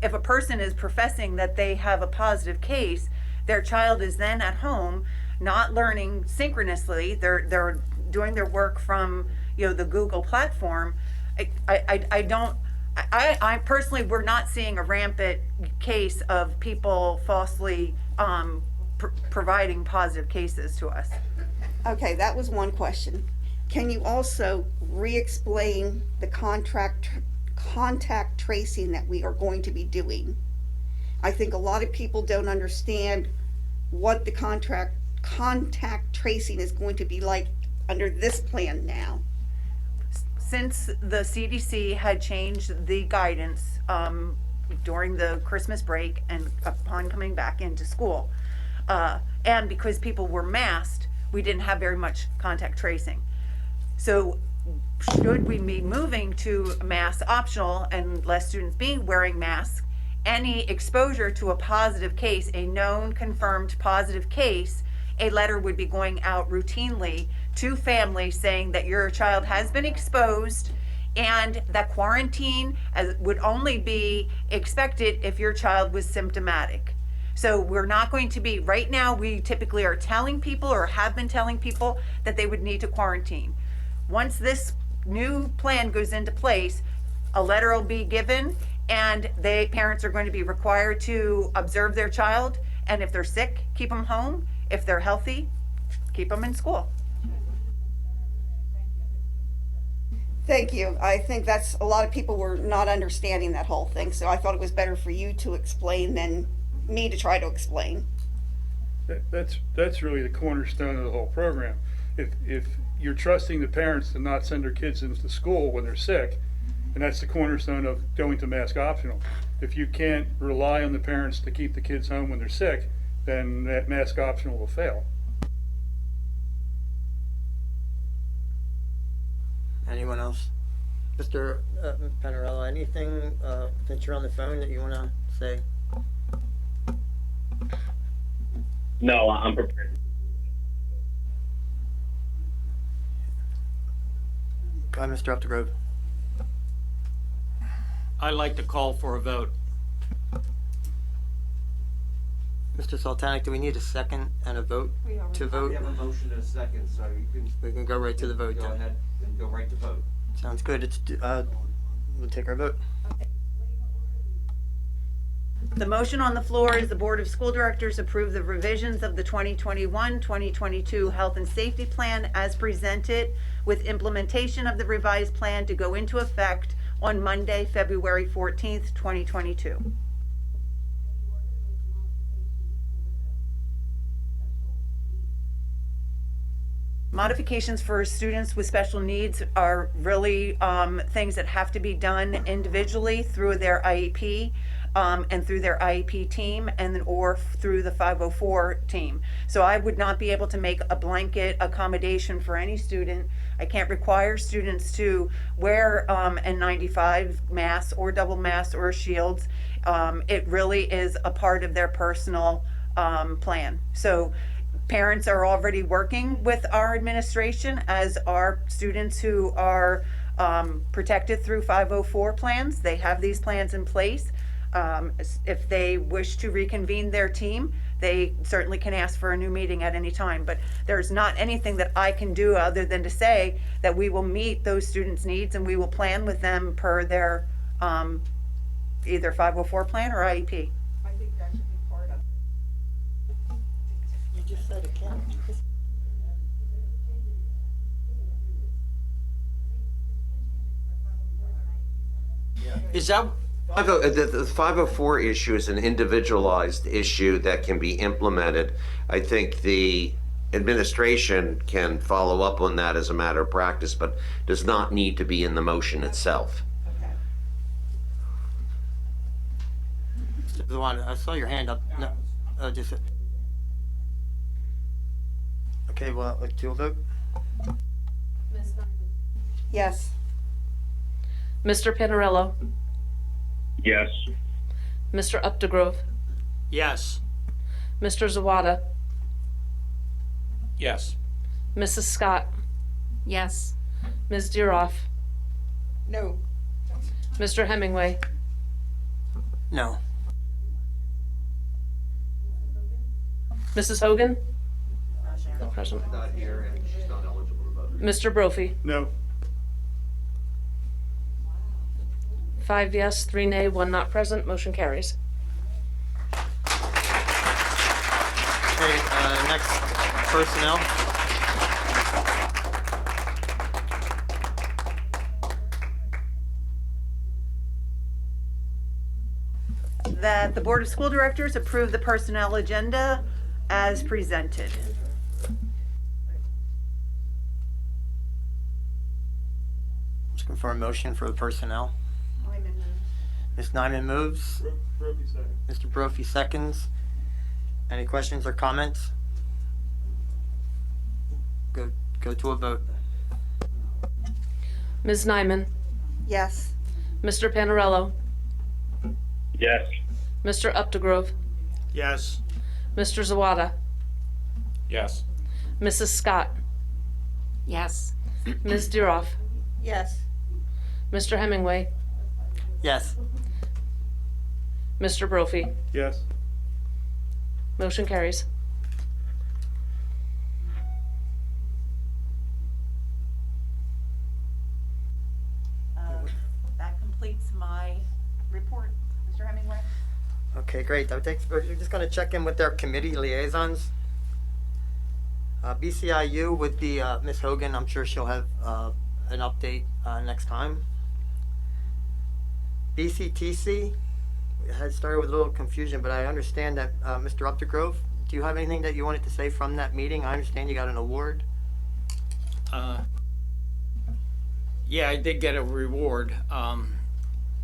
if a person is professing that they have a positive case, their child is then at home, not learning synchronously. They're doing their work from, you know, the Google platform. I personally, we're not seeing a rampant case of people falsely providing positive cases to us.
Okay, that was one question. Can you also re-explain the contact tracing that we are going to be doing? I think a lot of people don't understand what the contact tracing is going to be like under this plan now.
Since the CDC had changed the guidance during the Christmas break and upon coming back into school, and because people were masked, we didn't have very much contact tracing. So should we be moving to mask optional and less students being wearing masks, any exposure to a positive case, a known confirmed positive case, a letter would be going out routinely to families saying that your child has been exposed and that quarantine would only be expected if your child was symptomatic. So we're not going to be, right now, we typically are telling people or have been telling people that they would need to quarantine. Once this new plan goes into place, a letter will be given and parents are going to be required to observe their child. And if they're sick, keep them home. If they're healthy, keep them in school.
Thank you. I think that's, a lot of people were not understanding that whole thing, so I thought it was better for you to explain than me to try to explain.
That's really the cornerstone of the whole program. If you're trusting the parents to not send their kids into school when they're sick, and that's the cornerstone of going to mask optional. If you can't rely on the parents to keep the kids home when they're sick, then that mask optional will fail.
Anyone else? Mr. Panarello, anything since you're on the phone that you want to say?
No, I'm prepared.
Go ahead, Mr. Updegrove.
I'd like to call for a vote.
Mr. Sultanic, do we need a second and a vote to vote?
We have a motion and a second, so
We can go right to the vote
go
then.
ahead and go right to vote.
Sounds good. We'll take our vote.
The motion on the floor is the Board of School Directors approve the revisions of the 2021-2022 Health and Safety Plan as presented, with implementation of the revised plan to go into effect on Monday, February 14th, 2022. Modifications for students with special needs are really things that have to be done individually through their IEP and through their IEP team or through the 504 team. So I would not be able to make a blanket accommodation for any student. I can't require students to wear N95 masks or double masks or shields. It really is a part of their personal plan. So parents are already working with our administration, as are students who are protected through 504 plans. They have these plans in place. If they wish to reconvene their team, they certainly can ask for a new meeting at any time. But there's not anything that I can do other than to say that we will meet those students' needs and we will plan with them per their either 504 plan or IEP.
I think that should be part of it.
You just said it can't.
Is that,
The 504 issue is an individualized issue that can be implemented. I think the administration can follow up on that as a matter of practice, but does not need to be in the motion itself.
Mr. Zawada, I saw your hand up. No, just. Okay, well, do a vote.
Yes.
Mr. Panarello,
Yes.
Mr. Updegrove,
yes.
Mr. Zawada,
Yes.
Mrs. Scott,
Yes.
Ms. Deeroff,
No.
Mr. Hemingway,
No.
Mrs. Hogan, not present.
Not here, and she's not eligible to vote.
Mr. Brophy,
No.
5 yes, 3 nay, 1 not present, motion carries.
Okay, next, personnel.
That the Board of School Directors approve the personnel agenda as presented.
Just confirm motion for the personnel. Ms. Nyman moves.
Brophy second.
Mr. Brophy seconds. Any questions or comments? Go to a vote.
Ms. Nyman,
Yes.
Mr. Panarello,
Yes.
Mr. Updegrove,
Yes.
Mr. Zawada,
Yes.
Mrs. Scott,
Yes.
Ms. Deeroff,
Yes.
Mr. Hemingway,
Yes.
Mr. Brophy.
Yes.
Motion carries.
That completes my report. Mr. Hemingway?
Okay, great. We're just going to check in with their committee liaisons. BCIU would be Ms. Hogan. I'm sure she'll have an update next time. BCTC had started with a little confusion, but I understand that Mr. Updegrove, do you have anything that you wanted to say from that meeting? I understand you got an award.
Yeah, I did get a reward.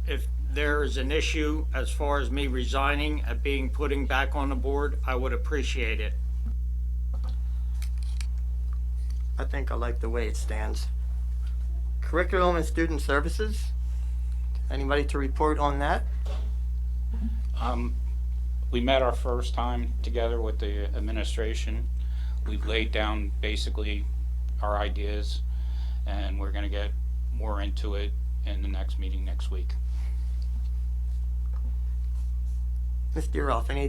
If there is an issue as far as me resigning and being putting back on the board, I would appreciate it.
I think I like the way it stands. Curriculum and Student Services. Anybody to report on that?
We met our first time together with the administration. We've laid down basically our ideas, and we're gonna get more into it in the next meeting next week.
Ms. Deeroff, any,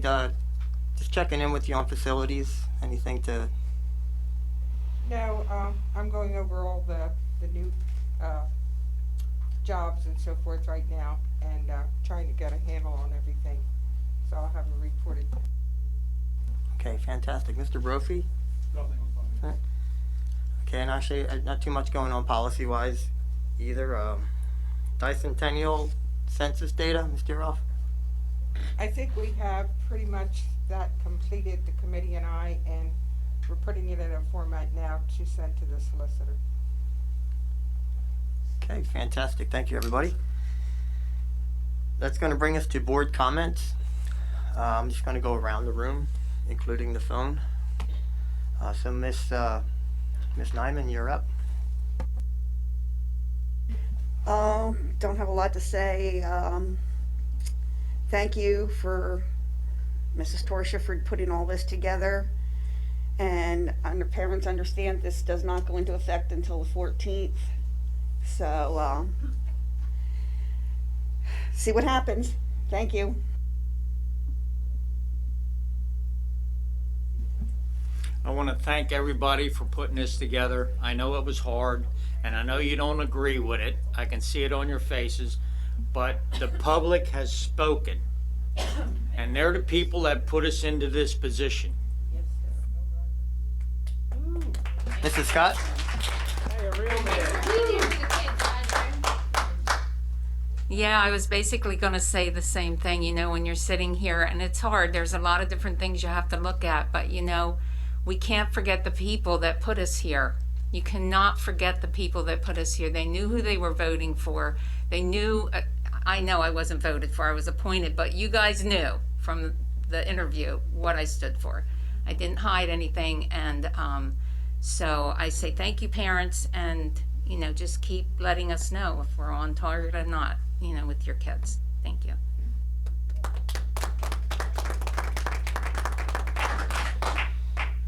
just checking in with you on facilities, anything to,
No, I'm going over all the new jobs and so forth right now, and trying to get a handle on everything. So I'll have a report.
okay, fantastic. Mr. Brophy?
Nothing on fine.
Okay, and actually, not too much going on policy-wise either. Bicentennial census data, Ms. Deeroff?
I think we have pretty much that completed, the committee and I, and we're putting it in a format now to send to the solicitor.
Okay, fantastic. Thank you, everybody. That's going to bring us to board comments. I'm just going to go around the room, including the phone. So Miss Nyman, you're up.
Don't have a lot to say. Thank you for Mrs. Torsha for putting all this together. And parents understand this does not go into effect until the 14th. So, see what happens. Thank you.
I want to thank everybody for putting this together. I know it was hard, and I know you don't agree with it. I can see it on your faces, but the public has spoken, and they're the people that put us into this position.
Mrs. Scott?
Yeah, I was basically going to say the same thing, when you're sitting here, and it's hard. There's a lot of different things you have to look at, but we can't forget the people that put us here. You cannot forget the people that put us here. They knew who they were voting for. They knew, I know I wasn't voted for, I was appointed, but you guys knew from the interview what I stood for. I didn't hide anything, and so I say thank you, parents, and just keep letting us know if we're on target or not, with your kids. Thank you.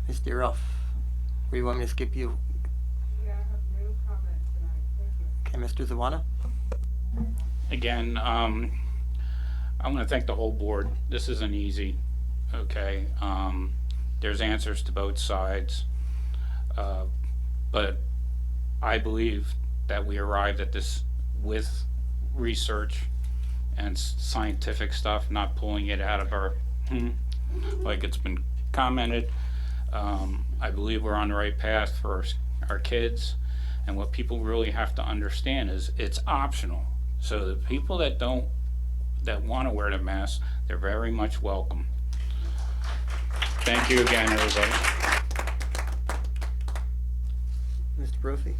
Mr. Ruff, where you want me to skip you?
Yeah, I have no comment tonight. Thank you.
Okay, Mr. Zawada?
Again, I want to thank the whole board. This isn't easy, okay? There's answers to both sides, but I believe that we arrived at this with research and scientific stuff, not pulling it out of our, like it's been commented. I believe we're on the right path for our kids, and what people really have to understand is it's optional. So the people that want to wear the mask, they're very much welcome. Thank you again, everybody.
Mr. Brophy?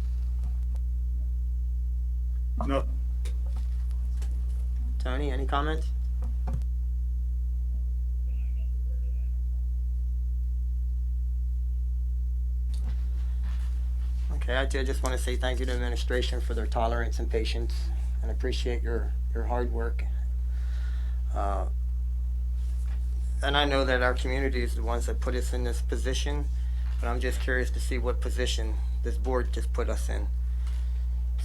No.
Tony, any comments? Okay, I just want to say thank you to the administration for their tolerance and patience, and appreciate your hard work. And I know that our community is the ones that put us in this position, but I'm just curious to see what position this board just put us in.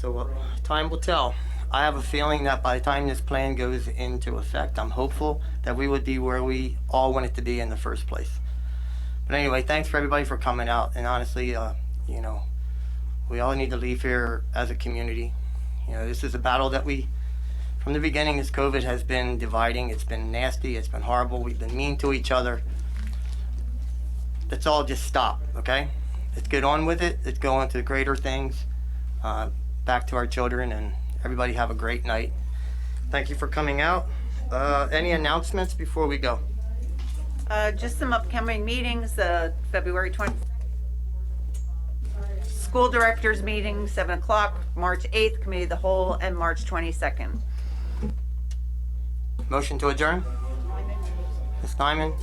So time will tell. I have a feeling that by the time this plan goes into effect, I'm hopeful that we would be where we all wanted to be in the first place. But anyway, thanks for everybody for coming out. And honestly, we all need to leave here as a community. This is a battle that from the beginning, this COVID has been dividing. It's been nasty. It's been horrible. We've been mean to each other. Let's all just stop, okay? Let's get on with it. Let's go on to greater things, back to our children, and everybody have a great night. Thank you for coming out. Any announcements before we go?
Just some upcoming meetings, February 20th. School directors meeting, 7 o'clock, March 8th, committee of the whole, and March 22nd.
Motion to adjourn? Ms. Nyman?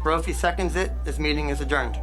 Brophy seconds it. This meeting is adjourned.